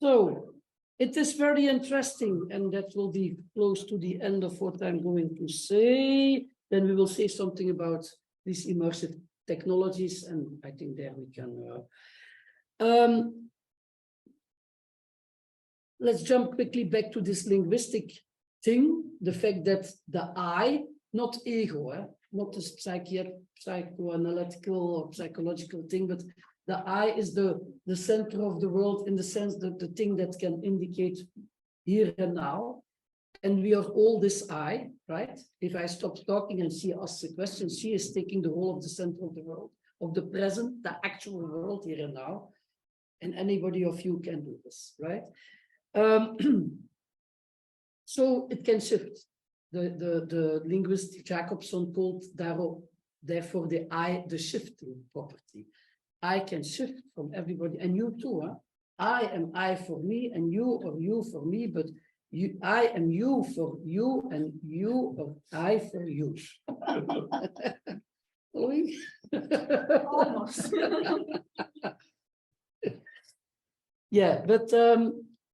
So it is very interesting, and that will be close to the end of what I'm going to say. Then we will say something about these immersive technologies, and I think there we can. Let's jump quickly back to this linguistic thing, the fact that the I, not ego, not this psychoanalytical or psychological thing, but the I is the center of the world, in the sense that the thing that can indicate here and now. And we are all this I, right? If I stop talking and she asks a question, she is taking the role of the center of the world, of the present, the actual world here and now. And anybody of you can do this, right? So it can shift. The linguist Jacobson called therefore the I, the shifting property. I can shift from everybody, and you too. Huh? I am I for me, and you or you for me, but I am you for you, and you or I for you. Following? Almost. Yeah, but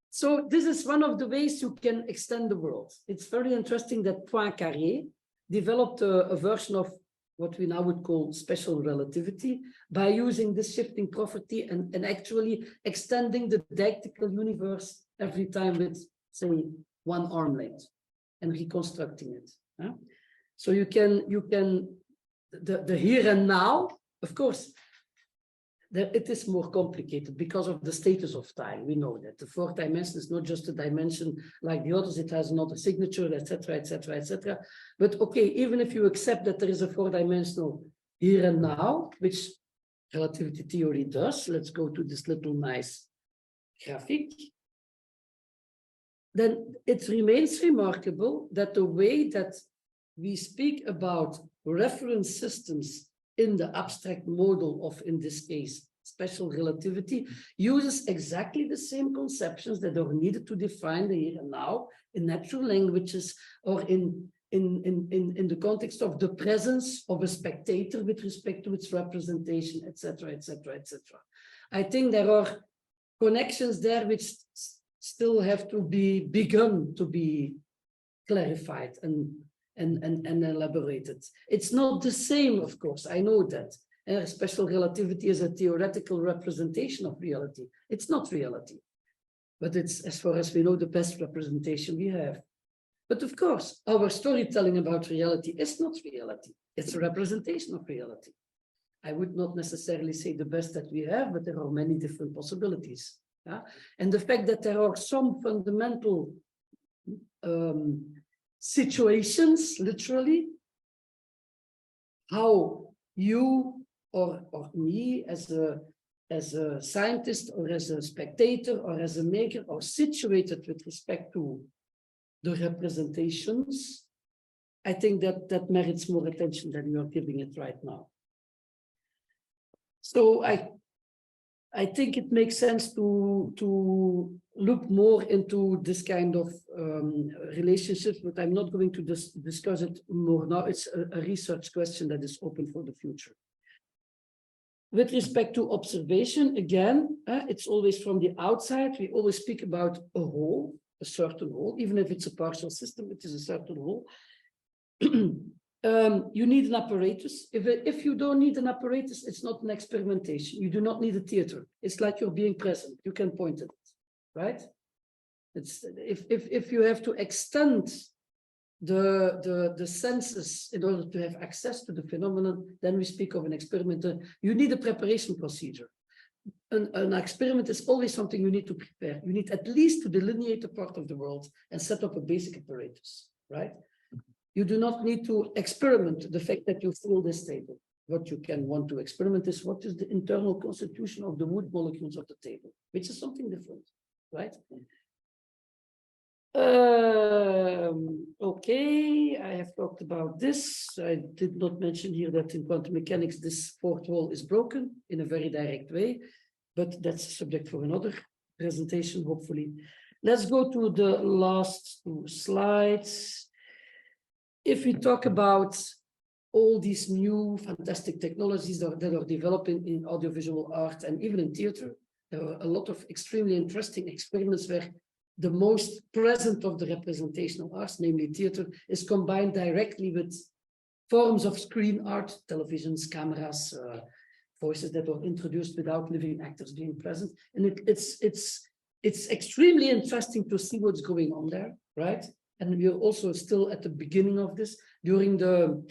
so this is one of the ways you can extend the world. It's very interesting that Poincaré developed a version of what we now would call special relativity by using this shifting property and actually extending the deictical universe every time with, say, one arm length and reconstructing it. Huh? So you can the here and now, of course, it is more complicated because of the status of time. We know that the fourth dimension is not just a dimension like the others, it has another signature, etc., etc., etc. But okay, even if you accept that there is a four-dimensional here and now, which relativity theory does, let's go to this little nice graphic, then it remains remarkable that the way that we speak about reference systems in the abstract model of, in this case, special relativity, uses exactly the same conceptions that are needed to define the here and now in natural languages or in the context of the presence of a spectator with respect to its representation, etc., etc., etc. I think there are connections there which still have to be begun to be clarified and elaborated. It's not the same, of course, I know that. Special relativity is a theoretical representation of reality. It's not reality, but it's, as far as we know, the best representation we have. But of course, our storytelling about reality is not reality. It's a representation of reality. I would not necessarily say the best that we have, but there are many different possibilities. Yeah? And the fact that there are some fundamental situations, literally, how you or me as a scientist or as a spectator or as a maker are situated with respect to the representations, I think that merits more attention than you are giving it right now. So I think it makes sense to look more into this kind of relationships, but I'm not going to discuss it more now. It's a research question that is open for the future. With respect to observation, again, it's always from the outside. We always speak about a whole, a certain whole, even if it's a partial system, it is a certain whole. You need an apparatus. If you don't need an apparatus, it's not an experimentation. You do not need a theater. It's like you're being present. You can point at it, right? It's if you have to extend the senses in order to have access to the phenomenon, then we speak of an experiment. You need a preparation procedure. An experiment is always something you need to prepare. You need at least to delineate a part of the world and set up a basic apparatus, right? You do not need to experiment the fact that you fill this table. What you can want to experiment is what is the internal constitution of the wood molecules of the table, which is something different, right? Okay, I have talked about this. I did not mention here that in quantum mechanics, this fourth wall is broken in a very direct way, but that's a subject for another presentation, hopefully. Let's go to the last two slides. If we talk about all these new fantastic technologies that are developing in audiovisual art and even in theater, There were a lot of extremely interesting experiments where the most present of the representational arts, namely theater, is combined directly with forms of screen art, televisions, cameras, voices that were introduced without living actors being present. And it's extremely interesting to see what's going on there, right? And we're also still at the beginning of this. During the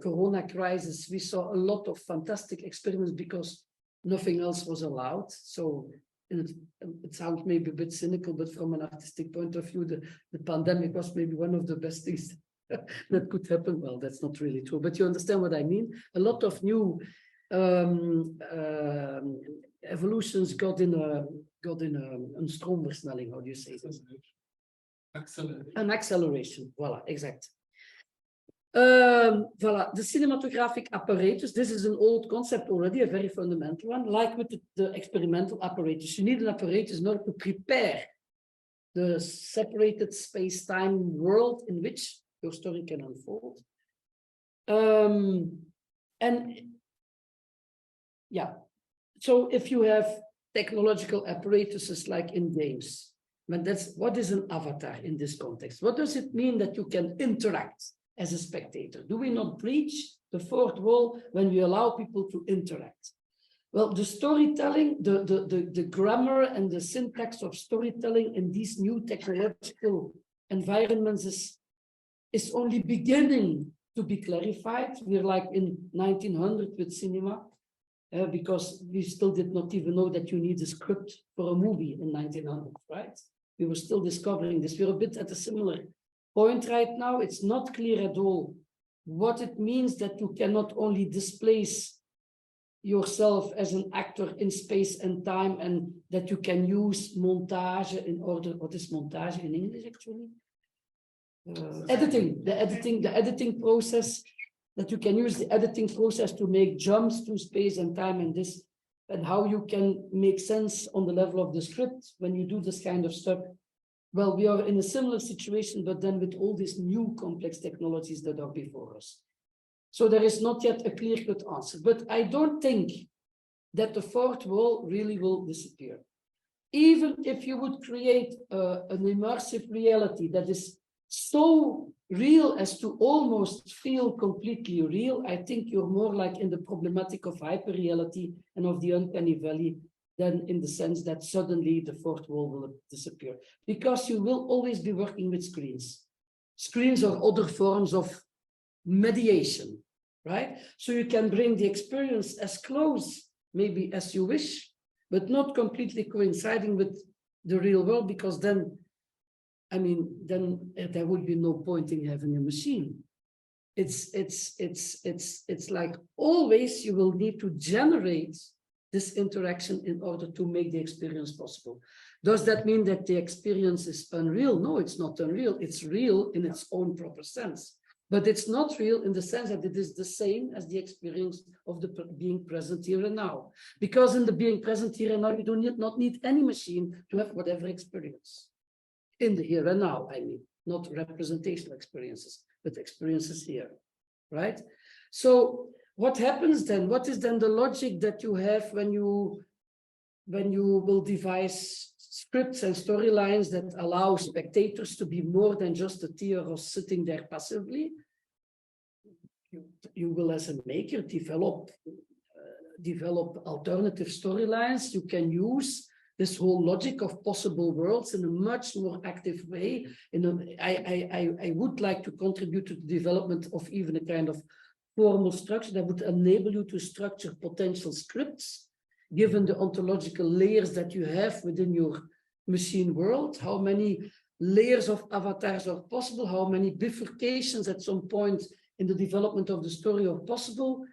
Corona crisis, we saw a lot of fantastic experiments because nothing else was allowed. So it sounds maybe a bit cynical, but from an artistic point of view, the pandemic was maybe one of the best things that could happen. Well, that's not really true, but you understand what I mean. A lot of new evolutions got in a stroomversnelling. How do you say this? Acceleration. An acceleration. Voila, exact. Voila, the cinematographic apparatus. This is an old concept already, a very fundamental one. Like with the experimental apparatus, you need an apparatus in order to prepare the separated space-time world in which your story can unfold. And yeah, so if you have technological apparatuses like in games, but that's what is an avatar in this context? What does it mean that you can interact as a spectator? Do we not breach the fourth wall when we allow people to interact? Well, the storytelling, the grammar and the syntax of storytelling in these new technological environments is only beginning to be clarified. We're like in 1900 with cinema, because we still did not even know that you need a script for a movie in 1900, right? We were still discovering this. We're a bit at a similar point right now. It's not clear at all what it means that you cannot only displace yourself as an actor in space and time, and that you can use montage in order. What is montage in English actually? Editing, the editing process, that you can use the editing process to make jumps to space and time, and this, and how you can make sense on the level of the script when you do this kind of stuff. Well, we are in a similar situation, but then with all these new complex technologies that are before us. So there is not yet a clear-cut answer, but I don't think that the fourth wall really will disappear. Even if you would create an immersive reality that is so real as to almost feel completely real, I think you're more like in the problematic of hyperreality and of the uncanny valley than in the sense that suddenly the fourth wall will disappear, because you will always be working with screens. Screens or other forms of mediation, right? So you can bring the experience as close maybe as you wish, but not completely coinciding with the real world, because then, I mean, then there would be no point in having a machine. It's like always you will need to generate this interaction in order to make the experience possible. Does that mean that the experience is unreal? No, it's not unreal. It's real in its own proper sense. But it's not real in the sense that it is the same as the experience of the being present here and now. Because in the being present here and now, you do not need any machine to have whatever experience. In the here and now, I mean, not representational experiences, but experiences here, right? So what happens then? What is then the logic that you have when you will devise scripts and storylines that allow spectators to be more than just a theorist sitting there passively? You will, as a maker, develop alternative storylines. You can use this whole logic of possible worlds in a much more active way. I would like to contribute to the development of even a kind of formal structure that would enable you to structure potential scripts, given the ontological layers that you have within your machine world. How many layers of avatars are possible? How many bifurcations at some point in the development of the story are possible?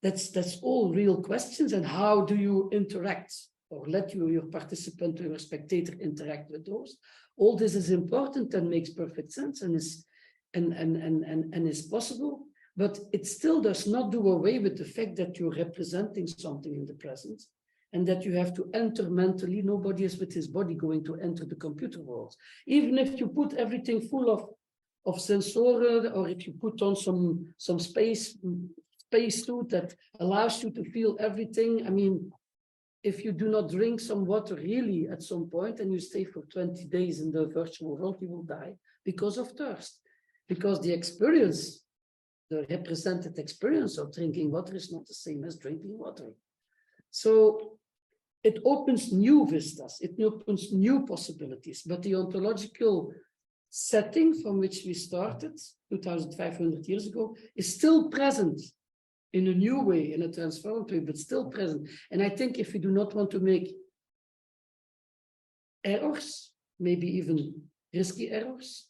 That's all real questions. And how do you interact, or let your participant or your spectator interact with those? All this is important and makes perfect sense and is possible, but it still does not do away with the fact that you're representing something in the present, and that you have to enter mentally. Nobody is with his body going to enter the computer world. Even if you put everything full of sensors, or if you put on some space suit that allows you to feel everything, I mean, if you do not drink some water really at some point and you stay for 20 days in the virtual world, you will die because of thirst. Because the experience, the represented experience of drinking water is not the same as drinking water. So it opens new vistas, it opens new possibilities, but the ontological setting from which we started 2,500 years ago is still present in a new way, in a transformed way, but still present. And I think if we do not want to make errors, maybe even risky errors,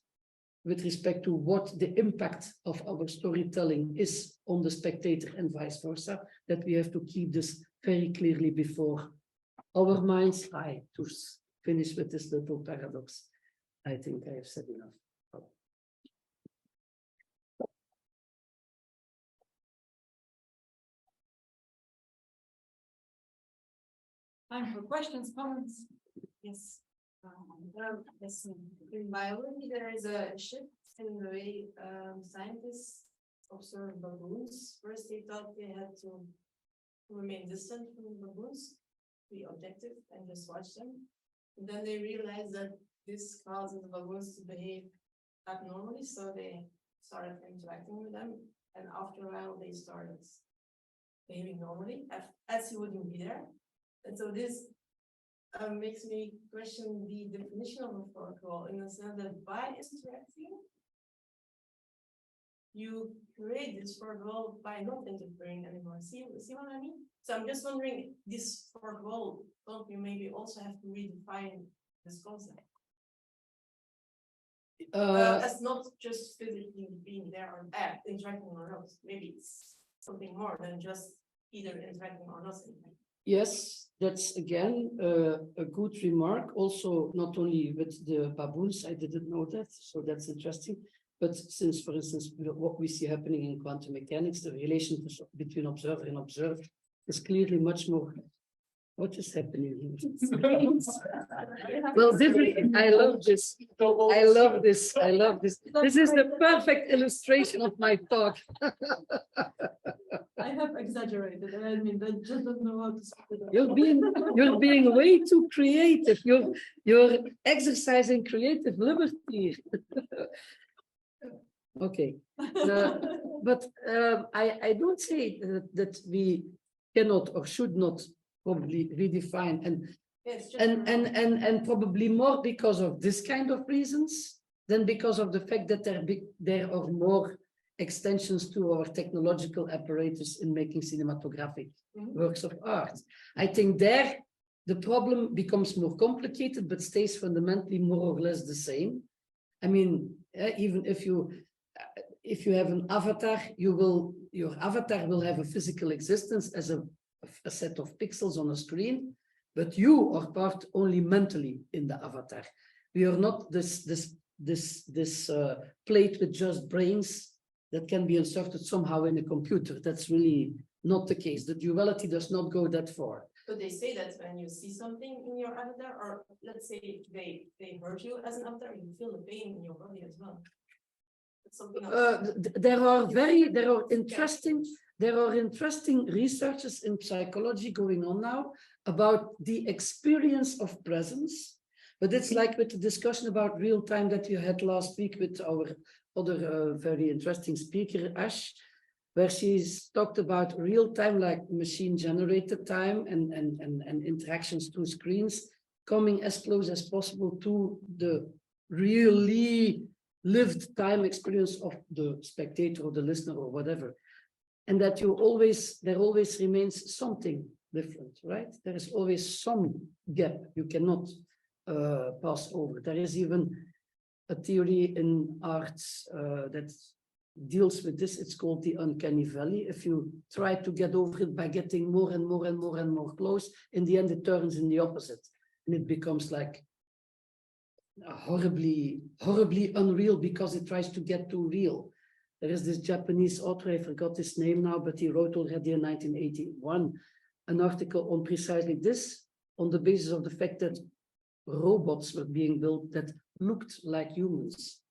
with respect to what the impact of our storytelling is on the spectator and vice versa, that we have to keep this very clearly before our minds. To finish with this little paradox, I think I have said enough. Time for questions, comments. Yes. Yes, in biology, there is a shift in the way scientists observe baboons. First, they thought they had to remain distant from baboons, be objective, and just watch them. And then they realized that this causes baboons to behave abnormally, so they started interacting with them. And after a while, they started behaving normally, as you wouldn't be there. And so this makes me question the definition of a fourth wall, in the sense that by interacting, you create this fourth wall by not interfering anymore. See what I mean? So I'm just wondering, this fourth wall, don't you maybe also have to redefine this concept? As not just physically being there or interacting or not. Maybe it's something more than just either interacting or not interacting. Yes, that's again a good remark. Also, not only with the baboons, I didn't know that, so that's interesting. But since, for instance, what we see happening in quantum mechanics, the relation between observer and observed is clearly much more. What is happening here? Well, different. I love this. I love this. I love this. This is the perfect illustration of my talk. I have exaggerated, and I mean, I just don't know how to speak it up. You're being way too creative. You're exercising creative liberty. Okay, but I don't say that we cannot or should not probably redefine and probably more because of this kind of reasons than because of the fact that there are more extensions to our technological apparatus in making cinematographic works of art. I think there the problem becomes more complicated, but stays fundamentally more or less the same. I mean, even if you have an avatar, your avatar will have a physical existence as a set of pixels on a screen, but you are part only mentally in the avatar. We are not this plate with just brains that can be inserted somehow in a computer. That's really not the case. The duality does not go that far. So they say that when you see something in your avatar, or let's say they hurt you as an avatar, you feel the pain in your body as well. There are interesting researches in psychology going on now about the experience of presence, but it's like with the discussion about real time that you had last week with our other very interesting speaker, Ash, where she's talked about real time, like machine generated time and interactions through screens, coming as close as possible to the really lived time experience of the spectator or the listener or whatever. And that there always remains something different, right? There is always some gap you cannot pass over. There is even a theory in arts that deals with this. It's called the uncanny valley. If you try to get over it by getting more and more and more and more close, in the end it turns in the opposite, and it becomes like horribly unreal because it tries to get too real. There is this Japanese author, I forgot his name now, but he wrote already in 1981 an article on precisely this, on the basis of the fact that robots were being built that looked like humans.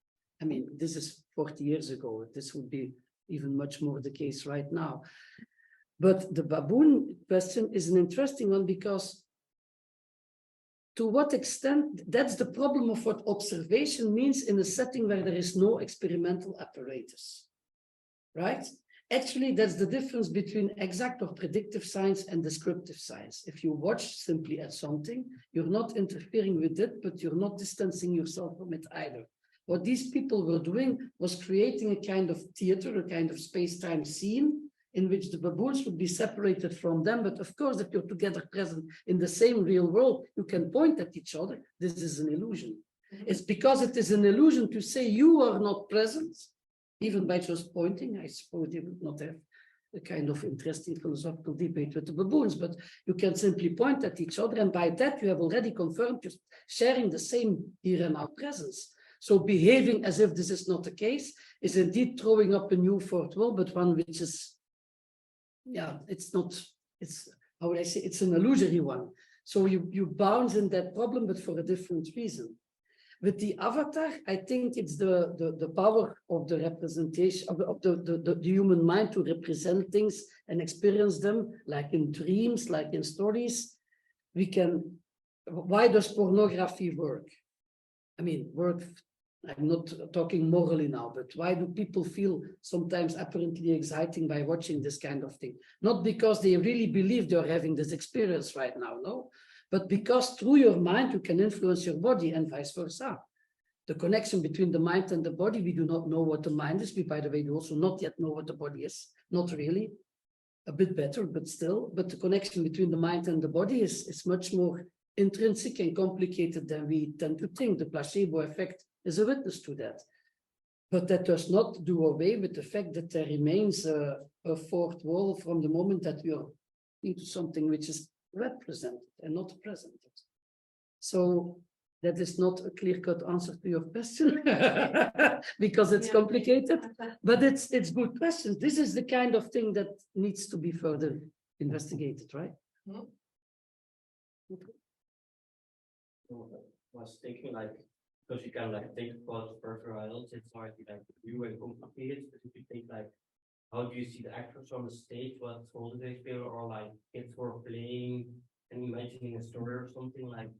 I mean, this is 40 years ago. This would be even much more the case right now. But the baboon question is an interesting one because to what extent, that's the problem of what observation means in a setting where there is no experimental apparatus, right? Actually, that's the difference between exact or predictive science and descriptive science. If you watch simply at something, you're not interfering with it, but you're not distancing yourself from it either. What these people were doing was creating a kind of theater, a kind of space-time scene in which the baboons would be separated from them. But of course, if you're together present in the same real world, you can point at each other. This is an illusion. It's because it is an illusion to say you are not present, even by just pointing. I suppose they would not have a kind of interesting philosophical debate with the baboons, but you can simply point at each other. And by that, you have already confirmed just sharing the same here and now presence. So behaving as if this is not the case is indeed throwing up a new fourth wall, but one which is, yeah, it's not, it's, how would I say, it's an illusory one. So you bounce in that problem, but for a different reason. With the avatar, I think it's the power of the representation of the human mind to represent things and experience them, like in dreams, like in stories. We can, why does pornography work? I mean, work, I'm not talking morally now, but why do people feel sometimes apparently exciting by watching this kind of thing? Not because they really believe they're having this experience right now, no, but because through your mind, you can influence your body and vice versa. The connection between the mind and the body, we do not know what the mind is. We, by the way, do also not yet know what the body is. Not really, a bit better, but still. But the connection between the mind and the body is much more intrinsic and complicated than we tend to think. The placebo effect is a witness to that. But that does not do away with the fact that there remains a fourth wall from the moment that we are into something which is represented and not presented. So that is not a clear-cut answer to your question because it's complicated, but it's good questions. This is the kind of thing that needs to be further investigated, right? Hmm? Okay. I was thinking like, because you can like think about peripherals, it's hard to like view and complicated, but if you think like, how do you see the actors on the stage, what role do they feel, or like kids who are playing and imagining a story or something, like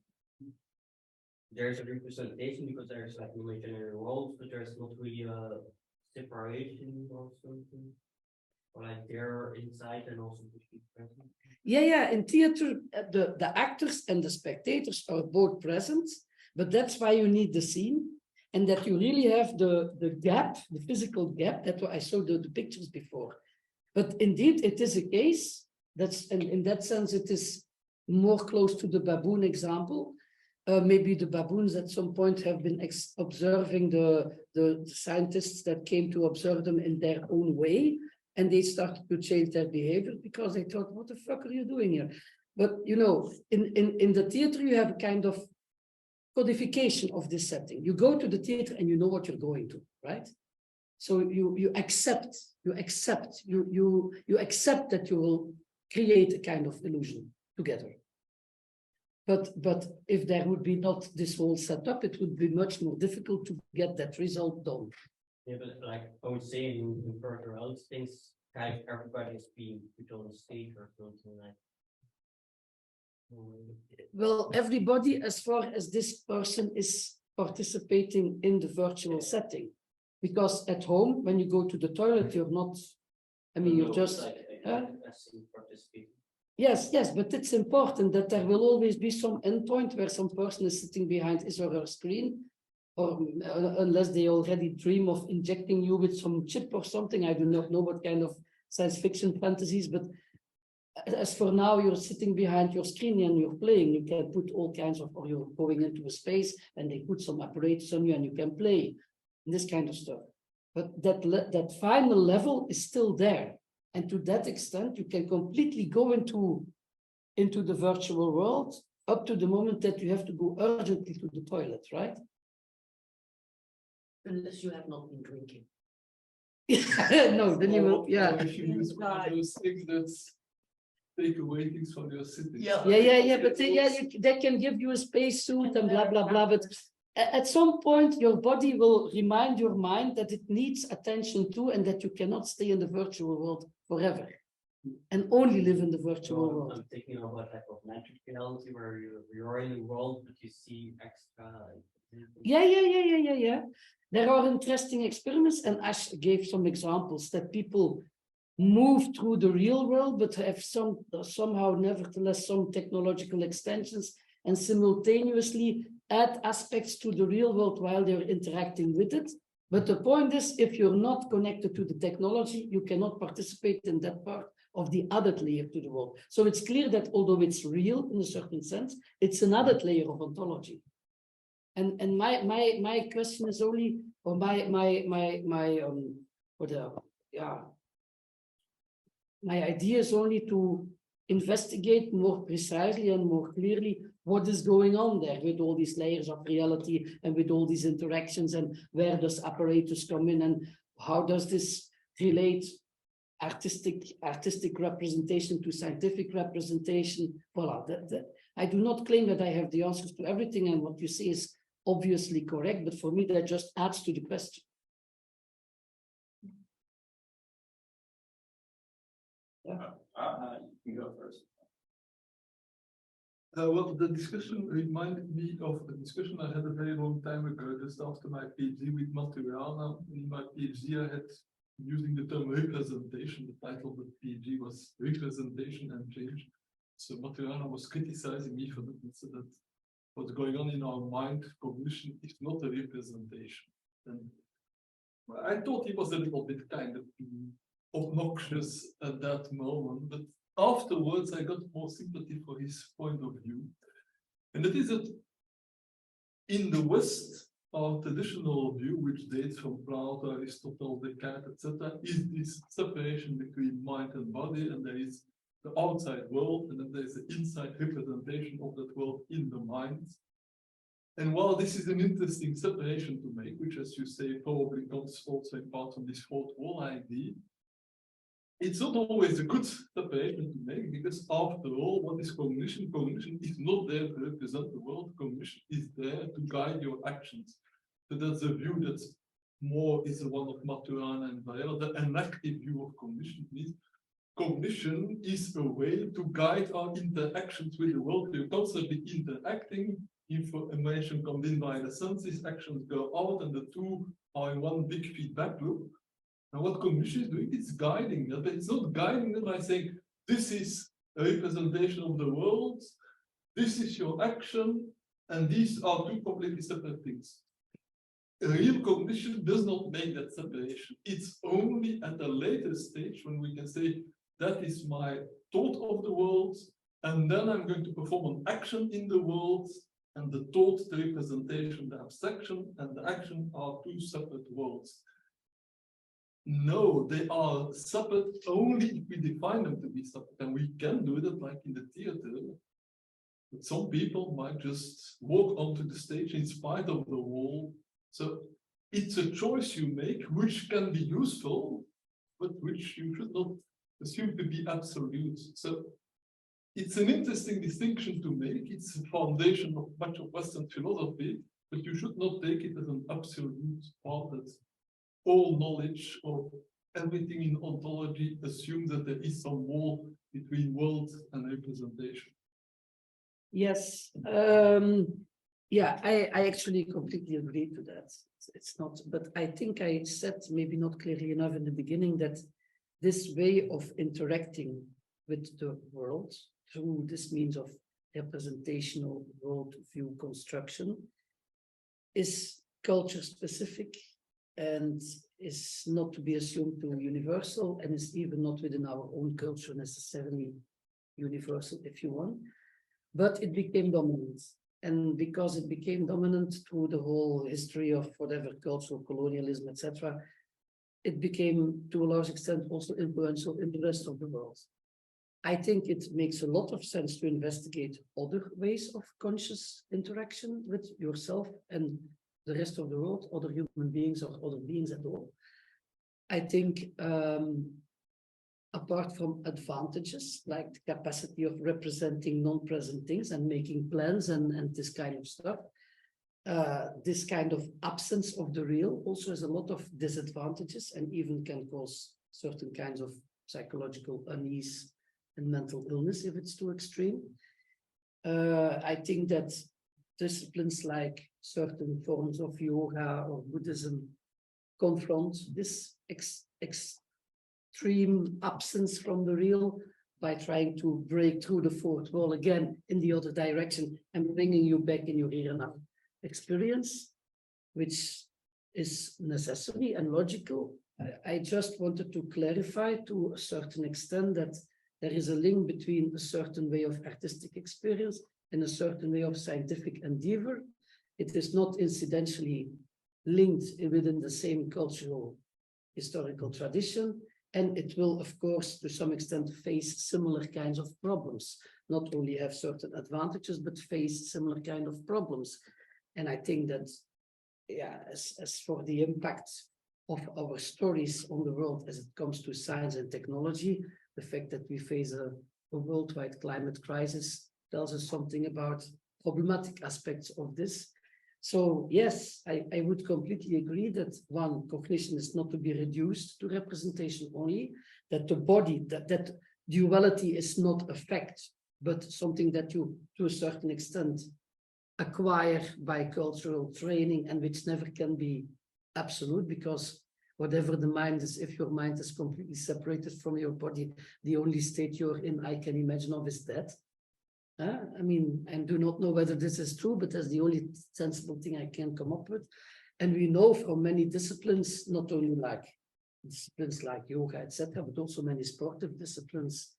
there's a representation because there's like imaginary roles, but there's not really a separation or something, or like they're inside and also present. Yeah, in theater, the actors and the spectators are both present, but that's why you need the scene, and that you really have the gap, the physical gap. That's why I showed the pictures before. But indeed, it is a case that's, and in that sense, it is more close to the baboon example. Maybe the baboons at some point have been observing the scientists that came to observe them in their own way, and they started to change their behavior because they thought, what the fuck are you doing here? But you know, in the theater, you have a kind of codification of this setting. You go to the theater and you know what you're going to, right? So you accept that you will create a kind of illusion together. But if there would be not this whole setup, it would be much more difficult to get that result done. Yeah, but like I would say in peripherals, things kind of everybody is being put on the stage or something like. Well, everybody, as far as this person is participating in the virtual setting, because at home, when you go to the toilet, you're not, I mean, you're just, yes, but it's important that there will always be some endpoint where some person is sitting behind his or her screen, or unless they already dream of injecting you with some chip or something. I do not know what kind of science fiction fantasies, but as for now, you're sitting behind your screen and you're playing. You can put all kinds of, or you're going into a space and they put some apparatus on you and you can play this kind of stuff. But that final level is still there. And to that extent, you can completely go into the virtual world up to the moment that you have to go urgently to the toilet, right? Unless you have not been drinking. No, then you will, yeah. Or if you use one of those things that's take away things from your sitting. Yeah, but they can give you a space suit and blah, blah, blah. But at some point, your body will remind your mind that it needs attention too, and that you cannot stay in the virtual world forever. and only live in the virtual So world. I'm thinking about type of magic reality where you're in the world, but you see extra. Yeah. There are interesting experiments, and Ash gave some examples that people move through the real world, but have somehow nevertheless some technological extensions and simultaneously add aspects to the real world while they're interacting with it. But the point is, if you're not connected to the technology, you cannot participate in that part of the added layer to the world. So it's clear that although it's real in a certain sense, it's an added layer of ontology. And my question is only, or my idea is only to investigate more precisely and more clearly what is going on there with all these layers of reality and with all these interactions, and where does apparatus come in, and how does this relate artistic representation to scientific representation. Voila. I do not claim that I have the answers to everything, and what you say is obviously correct, but for me that just adds to the question. You go first. Well, the discussion reminded me of a discussion I had a very long time ago, just after my PhD with Maturana. In my PhD, I had, using the term representation, the title of the PhD was Representation and Change. So Maturana was criticizing me for that, and said that what's going on in our mind, cognition, is not a representation. And I thought he was a little bit kind of obnoxious at that moment, but afterwards I got more sympathy for his point of view. And it is that in the West, our traditional view, which dates from Plato, Aristotle, Descartes, etc., is this separation between mind and body, and there is the outside world, and then there's the inside representation of that world in the mind. And while this is an interesting separation to make, which, as you say, probably comes also in part from this fourth wall idea, it's not always a good separation to make, because after all, what is cognition? Cognition is not there to represent the world. Cognition is there to guide your actions. So that's a view that's more is the one of Maturana and Verelst. The enactive view of cognition means cognition is a way to guide our interactions with the world. You're constantly interacting. Information comes in by the senses, actions go out, and the two are in one big feedback loop. And what cognition is doing, it's guiding them, but it's not guiding them by saying, this is a representation of the world, this is your action, and these are two completely separate things. A real cognition does not make that separation. It's only at a later stage when we can say, that is my thought of the world, and then I'm going to perform an action in the world, and the thought, the representation, the abstraction, and the action are two separate worlds. No, they are separate only if we define them to be separate, and we can do that like in the theater. But some people might just walk onto the stage in spite of the wall. So it's a choice you make, which can be useful, but which you should not assume to be absolute. So it's an interesting distinction to make. It's a foundation of much of Western philosophy, but you should not take it as an absolute part that all knowledge or everything in ontology assumes that there is some wall between world and representation. Yes, yeah, I actually completely agree to that. It's not, but I think I said maybe not clearly enough in the beginning that this way of interacting with the world through this means of representational worldview construction is culture specific and is not to be assumed to be universal, and is even not within our own culture necessarily universal, if you want. But it became dominant. And because it became dominant through the whole history of whatever cultural colonialism, etc., it became to a large extent also influential in the rest of the world. I think it makes a lot of sense to investigate other ways of conscious interaction with yourself and the rest of the world, other human beings or other beings at all. I think apart from advantages like the capacity of representing non-present things and making plans and this kind of stuff, this kind of absence of the real also has a lot of disadvantages and even can cause certain kinds of psychological unease and mental illness if it's too extreme. I think that disciplines like certain forms of yoga or Buddhism confront this extreme absence from the real by trying to break through the fourth wall again in the other direction and bringing you back in your here and now experience, which is necessary and logical. I just wanted to clarify to a certain extent that there is a link between a certain way of artistic experience and a certain way of scientific endeavor. It is not incidentally linked within the same cultural historical tradition, and it will, of course, to some extent face similar kinds of problems, not only have certain advantages, but face similar kind of problems. And I think that, yeah, as for the impact of our stories on the world as it comes to science and technology, the fact that we face a worldwide climate crisis tells us something about problematic aspects of this. So yes, I would completely agree that one, cognition is not to be reduced to representation only, that the body, that duality is not a fact, but something that you, to a certain extent, acquire by cultural training and which never can be absolute, because whatever the mind is, if your mind is completely separated from your body, the only state you're in, I can imagine of, is death. I mean, I do not know whether this is true, but that's the only sensible thing I can come up with. And we know from many disciplines, not only like disciplines like yoga, etc., but also many sportive disciplines,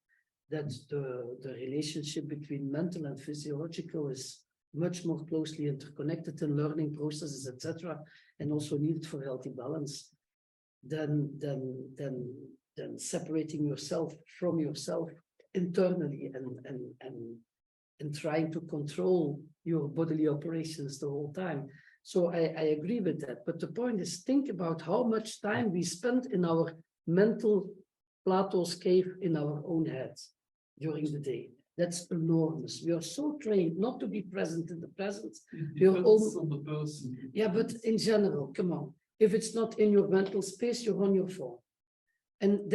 that the relationship between mental and physiological is much more closely interconnected in learning processes, etc., and also needed for healthy balance than separating yourself from yourself internally and trying to control your bodily operations the whole time. So I agree with that. But the point is, think about how much time we spend in our mental Plato's cave in our own heads during the day. That's enormous. We are so trained not to be present in the present. It depends on the person. Yeah, but in general, come on. If it's not in your mental space, you're on your phone. And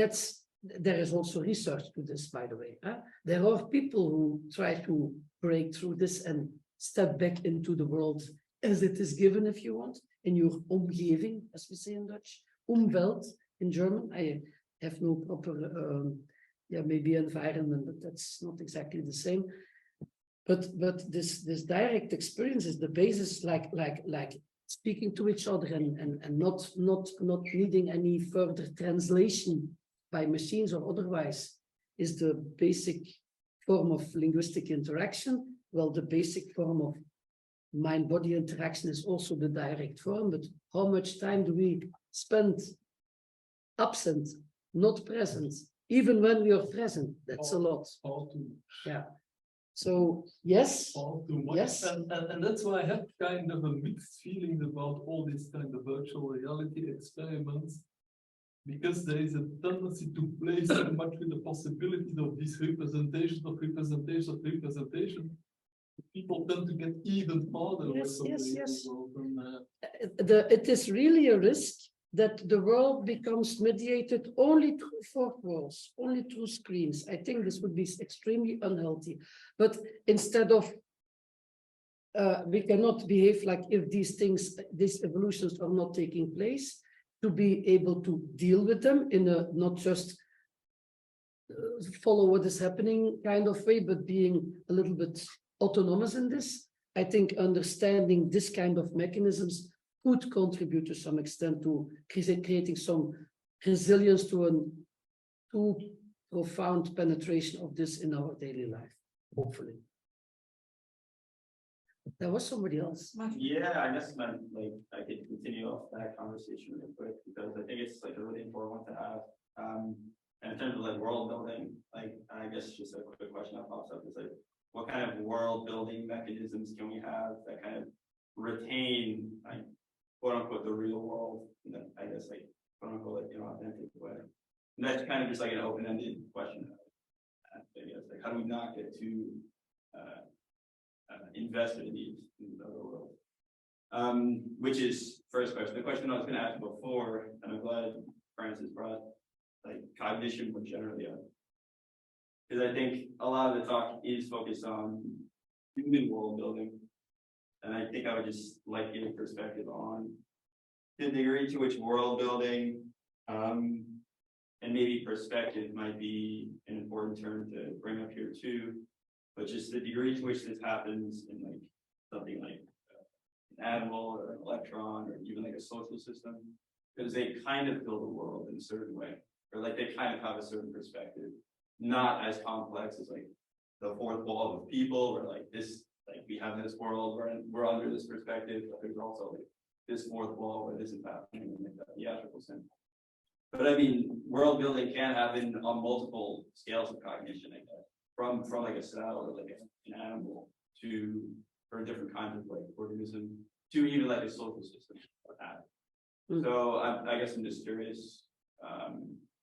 there is also research to this, by the way. There are people who try to break through this and step back into the world as it is given, if you want, in your omgeving, as we say in Dutch, Umwelt in German. I have no proper, maybe environment, but that's not exactly the same. But this direct experience is the basis, like speaking to each other and not needing any further translation by machines or otherwise, is the basic form of linguistic interaction. Well, the basic form of mind-body interaction is also the direct form, but how much time do we spend absent, not present, even when we are present? That's a lot. All too much. Yeah. So, yes. All too much. Yes. And that's why I have kind of a mixed feeling about all these kind of virtual reality experiments, because there is a tendency to play so much with the possibilities of these representations of representation of representation. People tend to get even harder with some of these world. It is really a risk that the world becomes mediated only through fourth walls, only through screens. I think this would be extremely unhealthy. But instead of, we cannot behave like if these things, these evolutions are not taking place, to be able to deal with them in a not just follow what is happening kind of way, but being a little bit autonomous in this. I think understanding this kind of mechanisms could contribute to some extent to creating some resilience to a too profound penetration of this in our daily life, hopefully. There was somebody else. Yeah, I guess I could continue off that conversation real quick, because I think it's like a really important one to have. And in terms of like world building, like I guess just a quick question that pops up is like, what kind of world building mechanisms can we have that kind of retain like quote unquote the real world, and then I guess like quote unquote like authentic way. And that's kind of just like an open-ended question. I guess like how do we not get too invested in these other worlds? Which is first question. The question I was going to ask before, and I'm glad Francis brought like cognition more generally. Because I think a lot of the talk is focused on human world building. And I think I would just like to get a perspective on the degree to which world building and maybe perspective might be an important term to bring up here too, but just the degree to which this happens in like something like an animal or an electron or even like a social system, because they kind of build a world in a certain way, or like they kind of have a certain perspective, not as complex as like the fourth wall of people, where like this, like we have this world, we're under this perspective, but there's also like this fourth wall where this is happening in like the theatrical sense. But I mean, world building can happen on multiple scales of cognition, I guess, from like a cell or like an animal to for different kinds of like organism to even like a social system or that. So I guess I'm just curious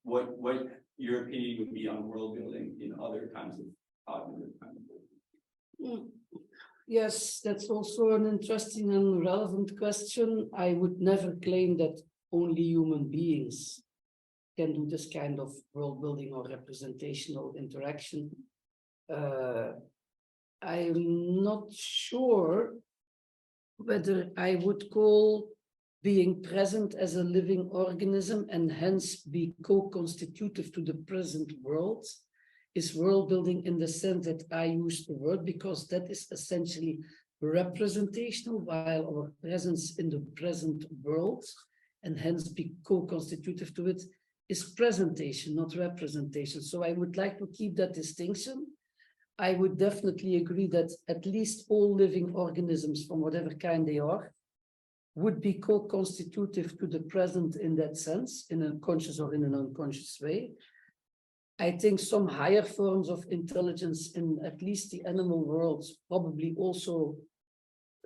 what your opinion would be on world building in other kinds of cognitive kind of. Yes, that's also an interesting and relevant question. I would never claim that only human beings can do this kind of world building or representational interaction. I'm not sure whether I would call being present as a living organism and hence be co-constitutive to the present world is world building in the sense that I use the word, because that is essentially representational, while our presence in the present world and hence be co-constitutive to it is presentation, not representation. So I would like to keep that distinction. I would definitely agree that at least all living organisms, from whatever kind they are, would be co-constitutive to the present in that sense, in a conscious or in an unconscious way. I think some higher forms of intelligence in at least the animal world probably also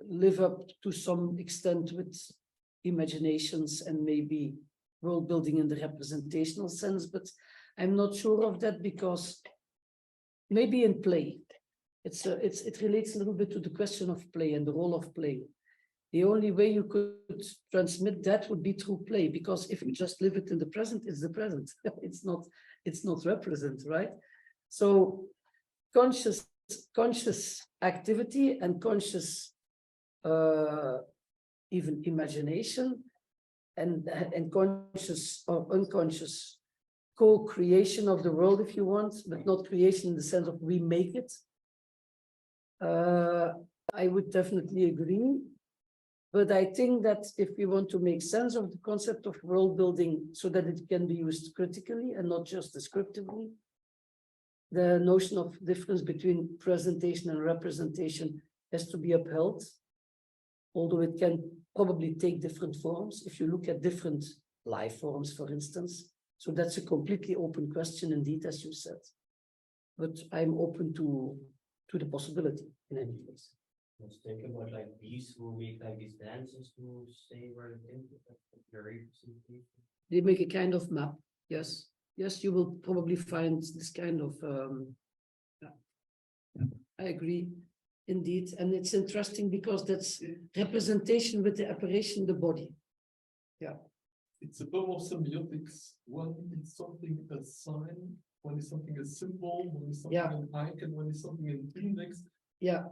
live up to some extent with imaginations and maybe world building in the representational sense, but I'm not sure of that, because maybe in play, it relates a little bit to the question of play and the role of play. The only way you could transmit that would be through play, because if you just live it in the present, it's the present. It's not represent, right? So conscious activity and conscious even imagination and conscious or unconscious co-creation of the world, if you want, but not creation in the sense of we make it. I would definitely agree. But I think that if we want to make sense of the concept of world building so that it can be used critically and not just descriptively, the notion of difference between presentation and representation has to be upheld, although it can probably take different forms if you look at different life forms, for instance. So that's a completely open question indeed, as you said. But I'm open to the possibility in any case. Let's think about like bees who make like these dances to say where they think very representation. They make a kind of map, yes. Yes, you will probably find this kind of, I agree, indeed. And it's interesting because that's representation with the apparition, the body. Yeah. It's a form of semiotics. One is something a sign, one is something a symbol, one is something an icon, one is something an index. Yeah.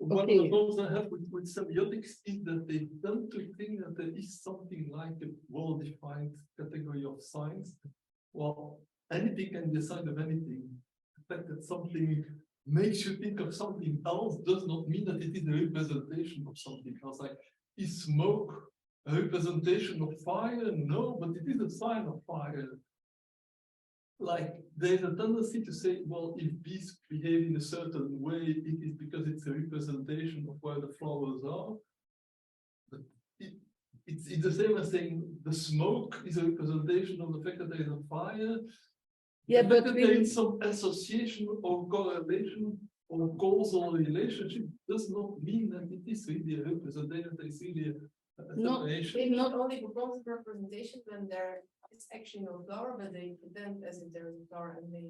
One of the problems I have with semiotics is that they tend to think that there is something like a well-defined category of signs. Well, anything can be a sign of anything. The fact that something makes you think of something else does not mean that it is a representation of something else. Like, is smoke a representation of fire? No, but it is a sign of fire. Like, there's a tendency to say, well, if bees behave in a certain way, it is because it's a representation of where the flowers are. But it's the same as saying the smoke is a representation of the fact that there is a fire. Yeah, the but fact that there is some association or correlation or causal relationship does not mean that it is really a representation, that it's really a separation. Maybe not only because of representation when there is actually no flower, but they pretend as if there is a flower and they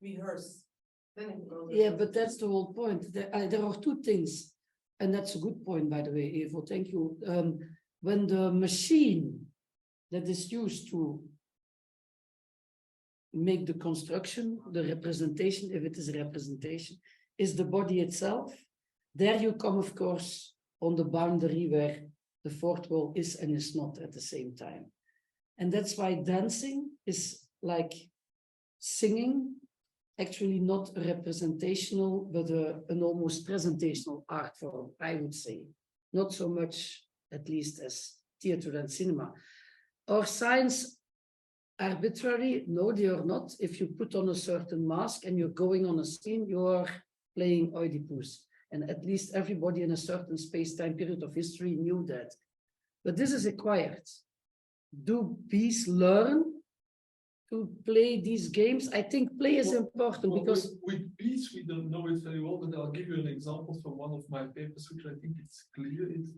rehearse. Then it becomes but that's the whole point. There are two things, and that's a good point, by the way, Evo. Thank you. When the machine that is used to make the construction, the representation, if it is a representation, is the body itself. There you come, of course, on the boundary where the fourth wall is and is not at the same time. And that's why dancing is like singing, actually not a representational, but an almost presentational art form, I would say. Not so much, at least, as theater and cinema. Are signs arbitrary? No, they are not. If you put on a certain mask and you're going on a scene, you are playing Oedipus. And at least everybody in a certain space-time period of history knew that. But this is acquired. Do bees learn to play these games? I think play is important because with bees, we don't know it very well, but I'll give you an example from one of my papers, which I think it's clear. It's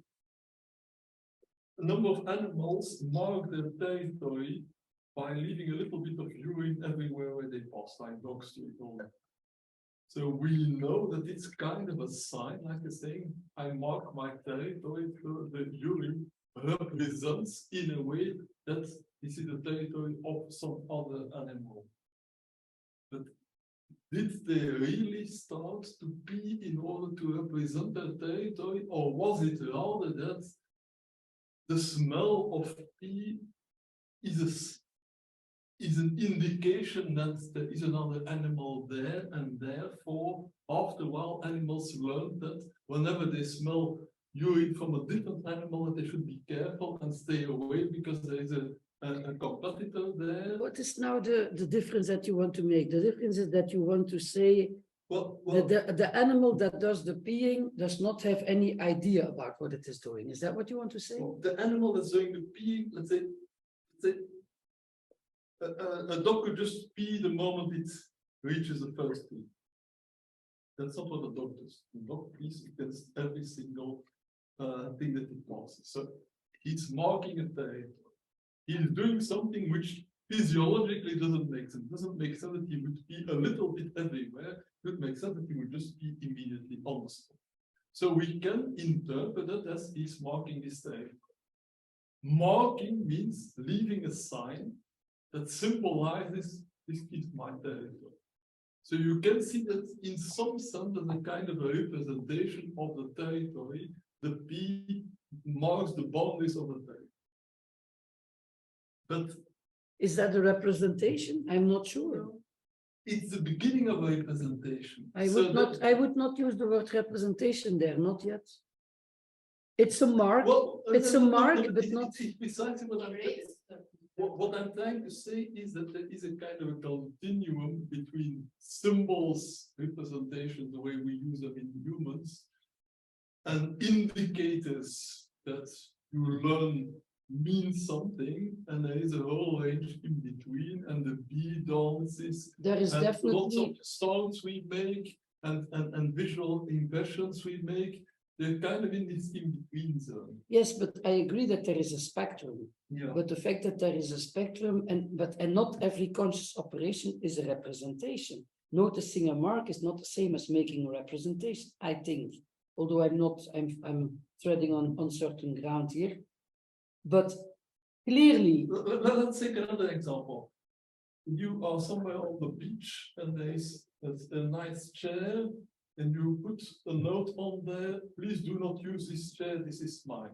a number of animals mark their territory by leaving a little bit of urine everywhere where they pass, like dogs do it all. So we know that it's kind of a sign, like a saying, I mark my territory, so the urine represents in a way that this is the territory of some other animal. But did they really start to pee in order to represent their territory, or was it rather that the smell of pee is an indication that there is another animal there, and therefore, after a while, animals learn that whenever they smell urine from a different animal, that they should be careful and stay away because there is a competitor there. what is now the difference that you want to make? The difference is that you want to say that the animal that does the peeing does not have any idea about what it is doing. Is that what you want to say? The animal that's doing the peeing, let's say a dog could just pee the moment it reaches the first pee. That's not what a dog does. The dog pees against every single thing that it passes. So he's marking a territory. He's doing something which physiologically doesn't make sense. It doesn't make sense that he would pee a little bit everywhere. It would make sense that he would just pee immediately on the spot. So we can interpret it as he's marking this territory. Marking means leaving a sign that symbolizes this is my territory. So you can see that in some sense as a kind of a representation of the territory, the P marks the boundaries of the territory. But is that a representation? I'm not sure. It's the beginning of a representation. I would not use the word representation there, not yet. It's a mark. Well, it's a mark, but not. It's precisely what I'm trying to say is that there is a kind of a continuum between symbols, representations, the way we use them in humans, and indicators that you learn mean something, and there is a whole range in between, and the bee dances. There is definitely lots of sounds we make and visual impressions we make. They're kind of in this in-between zone. Yes, but I agree that there is a spectrum. Yeah. But the fact that there is a spectrum and not every conscious operation is a representation. Noticing a mark is not the same as making a representation, I think. Although I'm treading on uncertain ground here. But clearly. Let's take another example. You are somewhere on the beach and there's a nice chair, and you put a note on there, please do not use this chair, this is mine.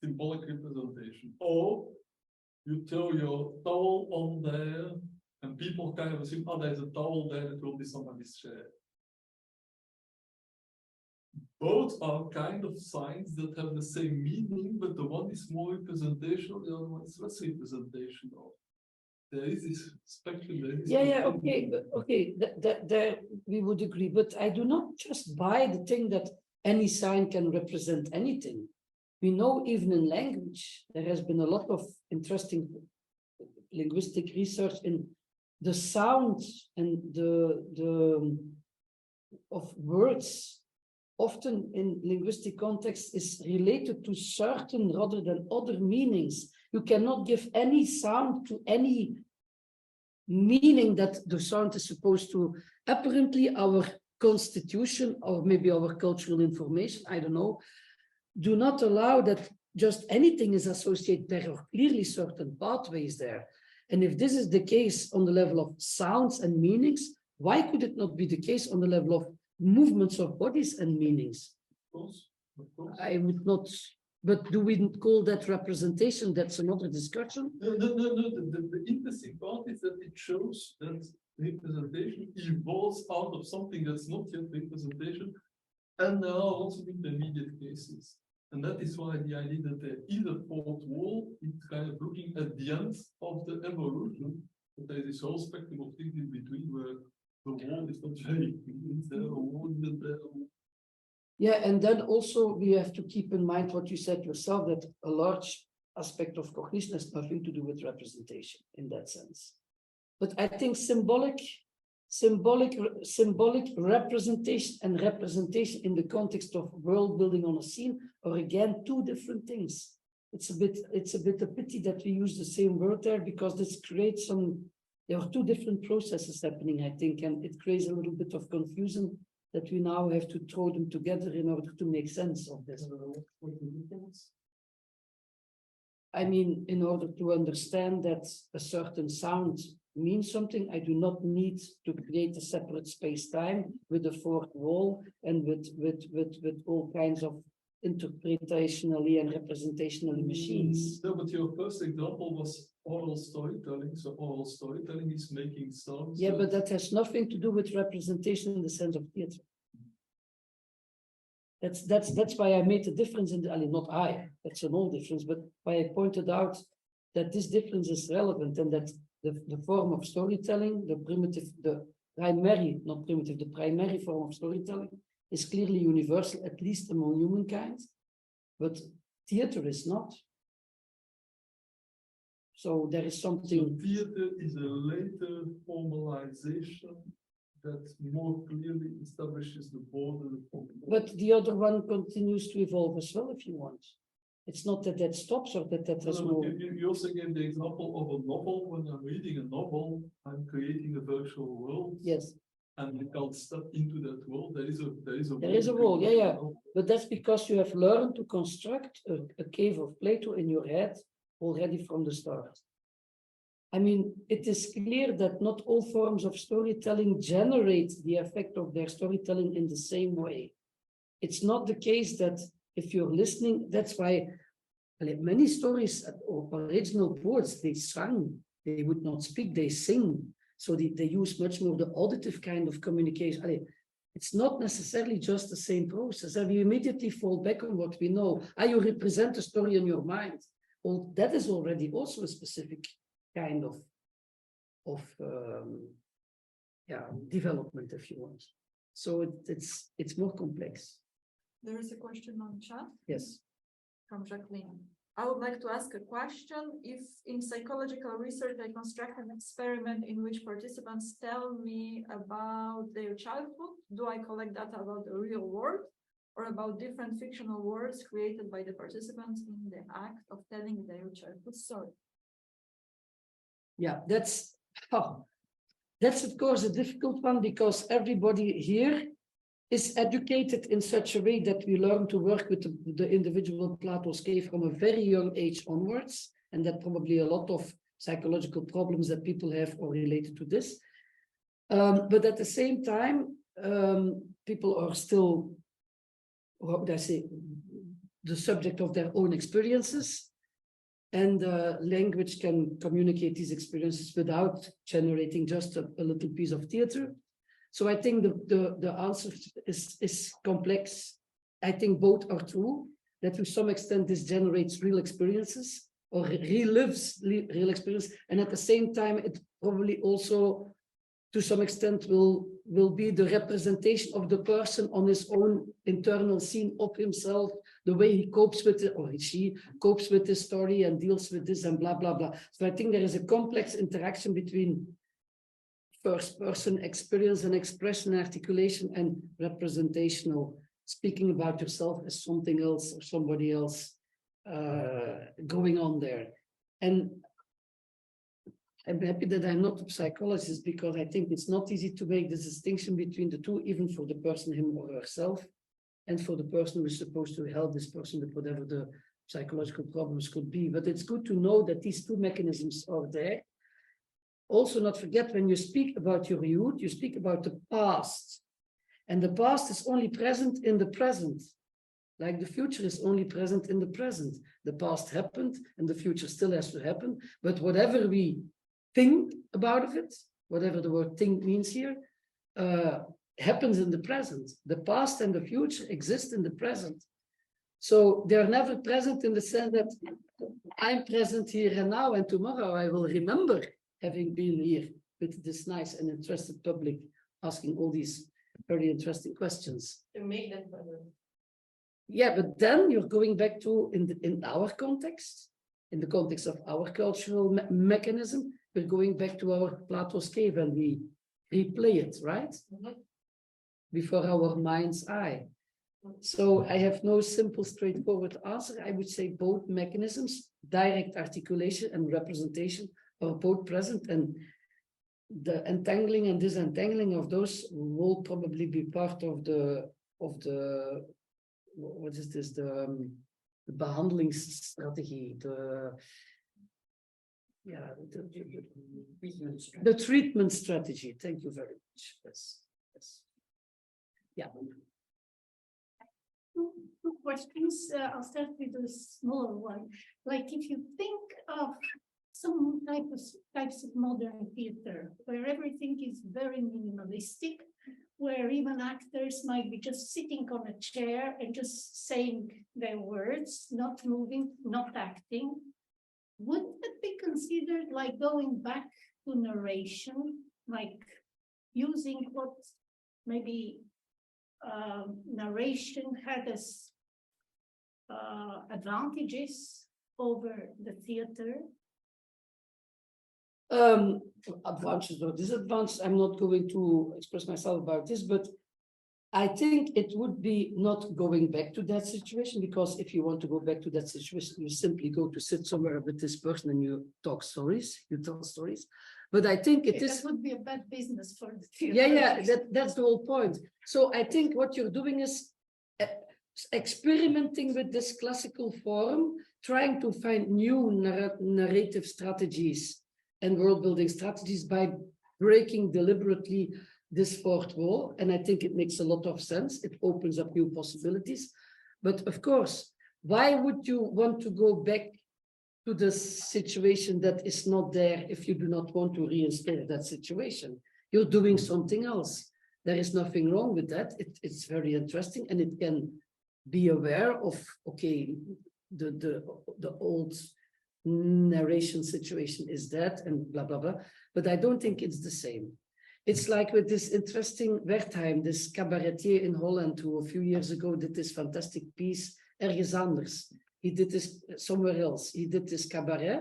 Symbolic representation. Or you throw your towel on there, and people kind of assume, oh, there's a towel there that will be somebody's chair. Both are kind of signs that have the same meaning, but the one is more representational, the other one is less representational. There is this spectrum. Okay, there we would agree, but I do not just buy the thing that any sign can represent anything. We know even in language, there has been a lot of interesting linguistic research in the sound and the of words. Often in linguistic context is related to certain rather than other meanings. You cannot give any sound to any meaning that the sound is supposed to. Apparently our constitution or maybe our cultural information, I don't know, do not allow that just anything is associated. There are clearly certain pathways there. And if this is the case on the level of sounds and meanings, why could it not be the case on the level of movements of bodies and meanings? Of course. I would not, but do we call that representation? That's another discussion. No. The interesting part is that it shows that representation evolves out of something that's not yet representation, and there are lots of intermediate cases. And that is why the idea that there is a fourth wall is kind of looking at the end of the evolution, but there is this whole spectrum of things in between where the wall is not very clear, is there a wall, is there a wall? Yeah, and then also we have to keep in mind what you said yourself, that a large aspect of cognition has nothing to do with representation in that sense. But I think symbolic representation and representation in the context of world building on a scene are again two different things. It's a bit a pity that we use the same word there, because this creates there are two different processes happening, I think, and it creates a little bit of confusion that we now have to throw them together in order to make sense of this. I mean, in order to understand that a certain sound means something, I do not need to create a separate space-time with a fourth wall and with all kinds of interpretationally and representationally machines. No, but your first example was oral storytelling. So oral storytelling is making sounds. Yeah, but that has nothing to do with representation in the sense of theater. That's why I made a difference in the, not I, that's an old difference, but why I pointed out that this difference is relevant, and that the form of storytelling, the primary form of storytelling is clearly universal, at least among humankind, but theater is not. So there is something. So theater is a later formalization that more clearly establishes the border. But the other one continues to evolve as well, if you want. It's not that that stops or that has no. You also gave the example of a novel. When I'm reading a novel, I'm creating a virtual world. Yes. And you can't step into that world. There is a wall, yeah. But that's because you have learned to construct a cave of Plato in your head already from the start. I mean, it is clear that not all forms of storytelling generate the effect of their storytelling in the same way. It's not the case that if you're listening, that's why many stories or original poets, they sang, they would not speak, they sing. So they use much more the auditive kind of communication. It's not necessarily just the same process. And we immediately fall back on what we know. You represent a story in your mind. Well, that is already also a specific kind of development, if you want. So it's more complex. There is a question on chat. Yes. From Jacqueline. I would like to ask a question. If in psychological research I construct an experiment in which participants tell me about their childhood, do I collect data about the real world or about different fictional worlds created by the participants in the act of telling their childhood story? Yeah, that's of course a difficult one, because everybody here is educated in such a way that we learn to work with the individual Plato's cave from a very young age onwards, and that probably a lot of psychological problems that people have are related to this. But at the same time, people are still, how would I say, the subject of their own experiences, and language can communicate these experiences without generating just a little piece of theater. So I think the answer is complex. I think both are true, that to some extent this generates real experiences or relives real experience. And at the same time, it probably also to some extent will be the representation of the person on his own internal scene of himself, the way he copes with it, or she copes with this story and deals with this and blah, blah, blah. So I think there is a complex interaction between first person experience and expression, articulation, and representational, speaking about yourself as something else or somebody else going on there. And I'm happy that I'm not a psychologist, because I think it's not easy to make this distinction between the two, even for the person, him or herself, and for the person who is supposed to help this person with whatever the psychological problems could be. But it's good to know that these two mechanisms are there. also not forget when you speak about your youth, you speak about the past. And the past is only present in the present. Like the future is only present in the present. The past happened and the future still has to happen. But whatever we think about it, whatever the word think means here, happens in the present. The past and the future exist in the present. So they're never present in the sense that I'm present here and now, and tomorrow I will remember having been here with this nice and interested public asking all these very interesting questions. To make that better. Yeah, but then you're going back to in our context, in the context of our cultural mechanism, we're going back to our Plato's cave and we replay it, right? Before our mind's eye. So I have no simple, straightforward answer. I would say both mechanisms, direct articulation and representation, are both present, and the entangling and disentangling of those will probably be part of the what is this, the behandelingsstrategie, the treatment strategy. Thank you very much. Yes. Yeah. Two questions. I'll start with a smaller one. Like if you think of some types of modern theater where everything is very minimalistic, where even actors might be just sitting on a chair and just saying their words, not moving, not acting, would that be considered like going back to narration, like using what maybe narration had as advantages over the theater? Advantages or disadvantages, I'm not going to express myself about this, but I think it would be not going back to that situation, because if you want to go back to that situation, you simply go to sit somewhere with this person and you talk stories, you tell stories. But I think it is. That would be a bad business for the theater. Yeah, that's the whole point. So I think what you're doing is experimenting with this classical form, trying to find new narrative strategies and world building strategies by breaking deliberately this fourth wall. And I think it makes a lot of sense. It opens up new possibilities. But of course, why would you want to go back to the situation that is not there if you do not want to reinstate that situation? You're doing something else. There is nothing wrong with that. It's very interesting, and it can be aware of, okay, the old narration situation is that, and blah, blah, blah. But I don't think it's the same. It's like with this interesting Wertheim, this cabaretier in Holland, who a few years ago did this fantastic piece, Ergens Anders. He did this somewhere else. He did this cabaret,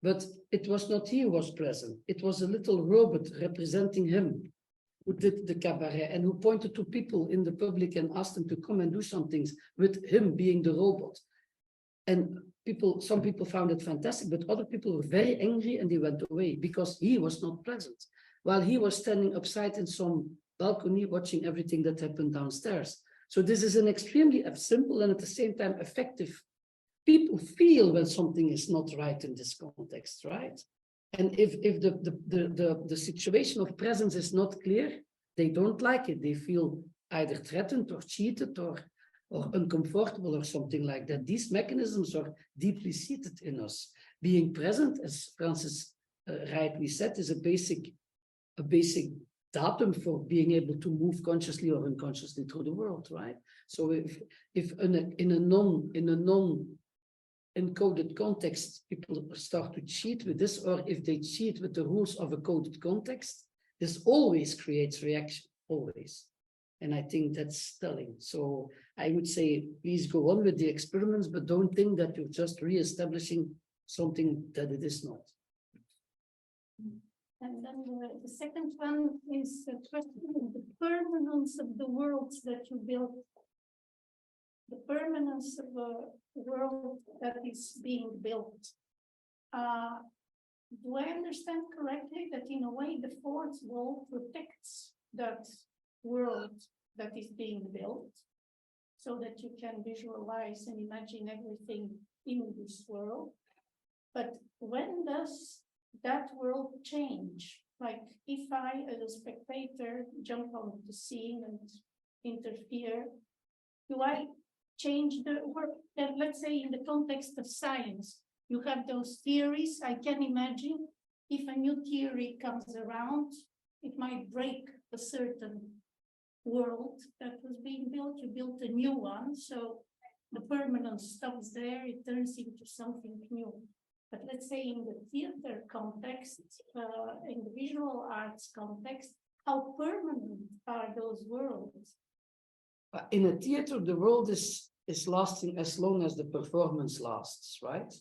but it was not he who was present. It was a little robot representing him who did the cabaret and who pointed to people in the public and asked them to come and do some things with him being the robot. And some people found it fantastic, but other people were very angry and they went away because he was not present, while he was standing upside in some balcony watching everything that happened downstairs. So this is an extremely simple and at the same time effective. People feel when something is not right in this context, right? And if the situation of presence is not clear, they don't like it. They feel either threatened or cheated or uncomfortable or something like that. These mechanisms are deeply seated in us. Being present, as Francis rightly said, is a basic datum for being able to move consciously or unconsciously through the world, right? So if in a non encoded context, people start to cheat with this, or if they cheat with the rules of a coded context, this always creates reaction, always. And I think that's telling. So I would say, please go on with the experiments, but don't think that you're just re-establishing something that it is not. And then the second one is a question of the permanence of the worlds that you built. The permanence of a world that is being built. Do I understand correctly that in a way the fourth wall protects that world that is being built, so that you can visualize and imagine everything in this world? But when does that world change? Like if I, as a spectator, jump on the scene and interfere, do I change the world? And let's say in the context of science, you have those theories. I can imagine if a new theory comes around, it might break a certain world that was being built. You built a new one, so the permanent stops there, it turns into something new. But let's say in the theater context, in the visual arts context, how permanent are those worlds? In a theater, the world is lasting as long as the performance lasts, right?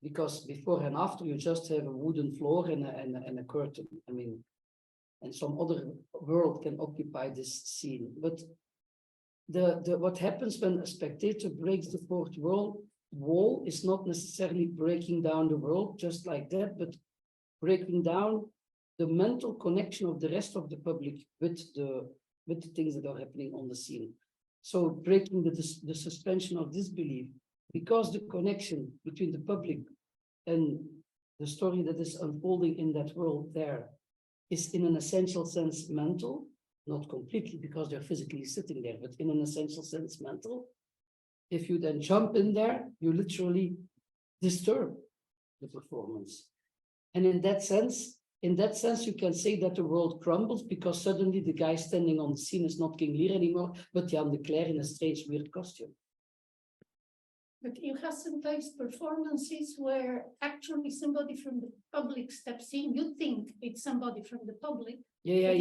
Because before and after, you just have a wooden floor and a curtain. I mean, and some other world can occupy this scene. But what happens when a spectator breaks the fourth wall is not necessarily breaking down the world just like that, but breaking down the mental connection of the rest of the public with the things that are happening on the scene. So breaking the suspension of disbelief, because the connection between the public and the story that is unfolding in that world there is in an essential sense mental, not completely because they're physically sitting there, but in an essential sense mental. If you then jump in there, you literally disturb the performance. And in that sense, you can say that the world crumbles because suddenly the guy standing on the scene is not King Lear anymore, but Jan de Cler in a strange, weird costume. But you have sometimes performances where actually somebody from the public steps in. You think it's somebody from the public. Yeah.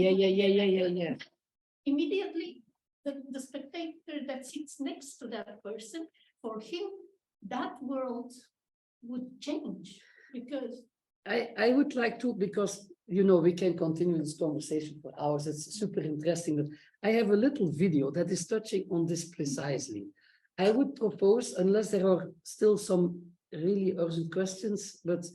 Immediately, the spectator that sits next to that person, for him, that world would change because I would like to, because we can continue this conversation for hours. It's super interesting, but I have a little video that is touching on this precisely. I would propose, unless there are still some really urgent questions, but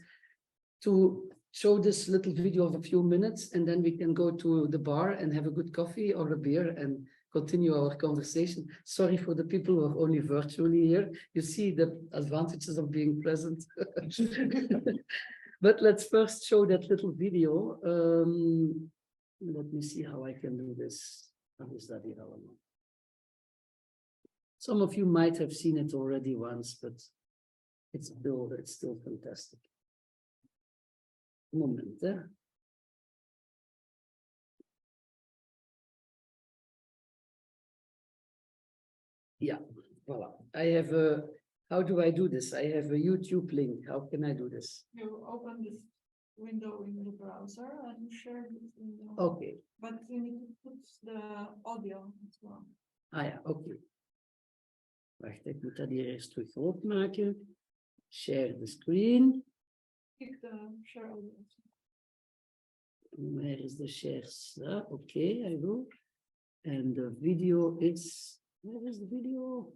to show this little video of a few minutes, and then we can go to the bar and have a good coffee or a beer and continue our conversation. Sorry for the people who are only virtually here. You see the advantages of being present. But let's first show that little video. Let me see how I can do this. How is that here? Some of you might have seen it already once, but it's still fantastic. Moment, eh? Yeah, voila. I have a, how do I do this? I have a YouTube link. How can I do this? You open this window in the browser and share this window. Okay. But you need to put the audio as well. Ah ja, oké. Wacht, ik moet dat hier eerst terug groot maken. Share the screen. Pick the share audio. Where is the share? Okay, I will. And the video is, where is the video?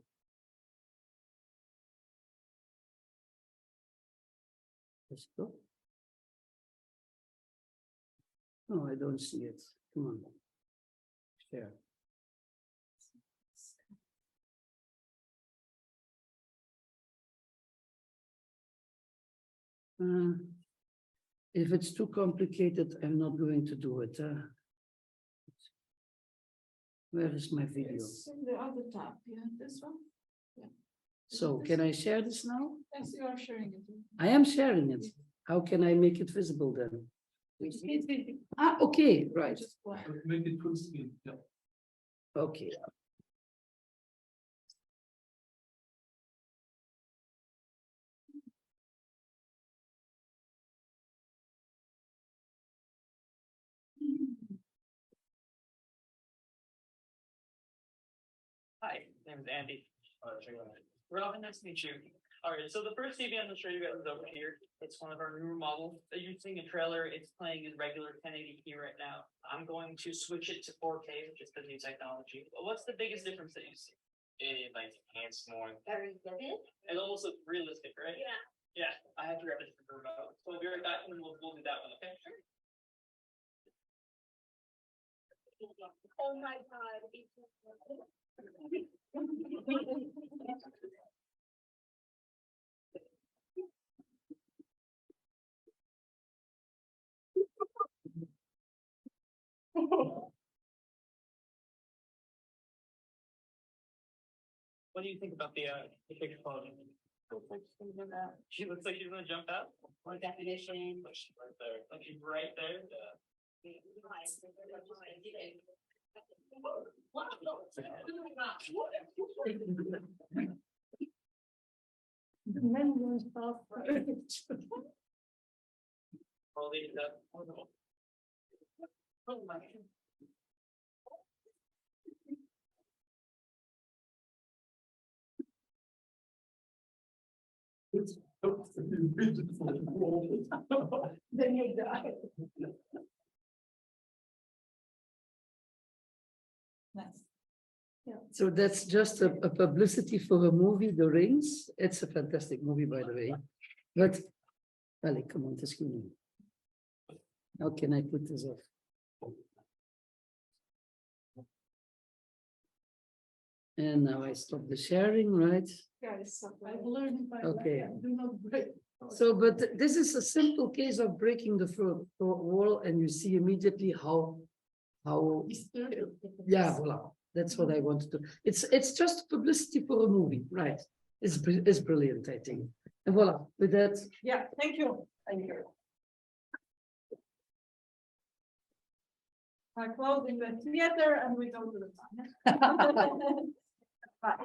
Let's go. No, I don't see it. Come on. Share. If it's too complicated, I'm not going to do it. Where is my video? It's in the other tab, yeah, this one. Yeah. So can I share this now? Yes, you are sharing it. I am sharing it. How can I make it visible then? Ah, okay, right. Just black. Make it full screen, yeah. Okay. Hi, my name is Andy. Robin, nice to meet you. All right, so the first TV I'm going to show you guys is over here. It's one of our newer models. You're seeing a trailer. It's playing in regular 1080p right now. I'm going to switch it to 4K, which is the new technology. But what's the biggest difference that you see? It like enhanced more. Very vivid. It almost looks realistic, right? Yeah. Yeah, I have to grab it from the remote. So we'll be right back and we'll do that one, okay? Sure. Oh my God. What do you think about the picture quality? She looks like she's gonna jump out. What definition? Like she's right there. Like she's right there. Men won't stop. I'll leave it up. Oh my. Then you die. So that's just a publicity for a movie, The Rings. It's a fantastic movie, by the way. But, well, come on, excuse me. How can I put this off? And now I stop the sharing, right? I've learned by Okay. life, do not break. So, but this is a simple case of breaking the fourth wall, and you see immediately how, yeah, voila. That's what I wanted to. It's just publicity for a movie, right? It's brilliant, I think. And voila, with that. Yeah, thank you. Thank you. I close in the theater and we go to the. Bye.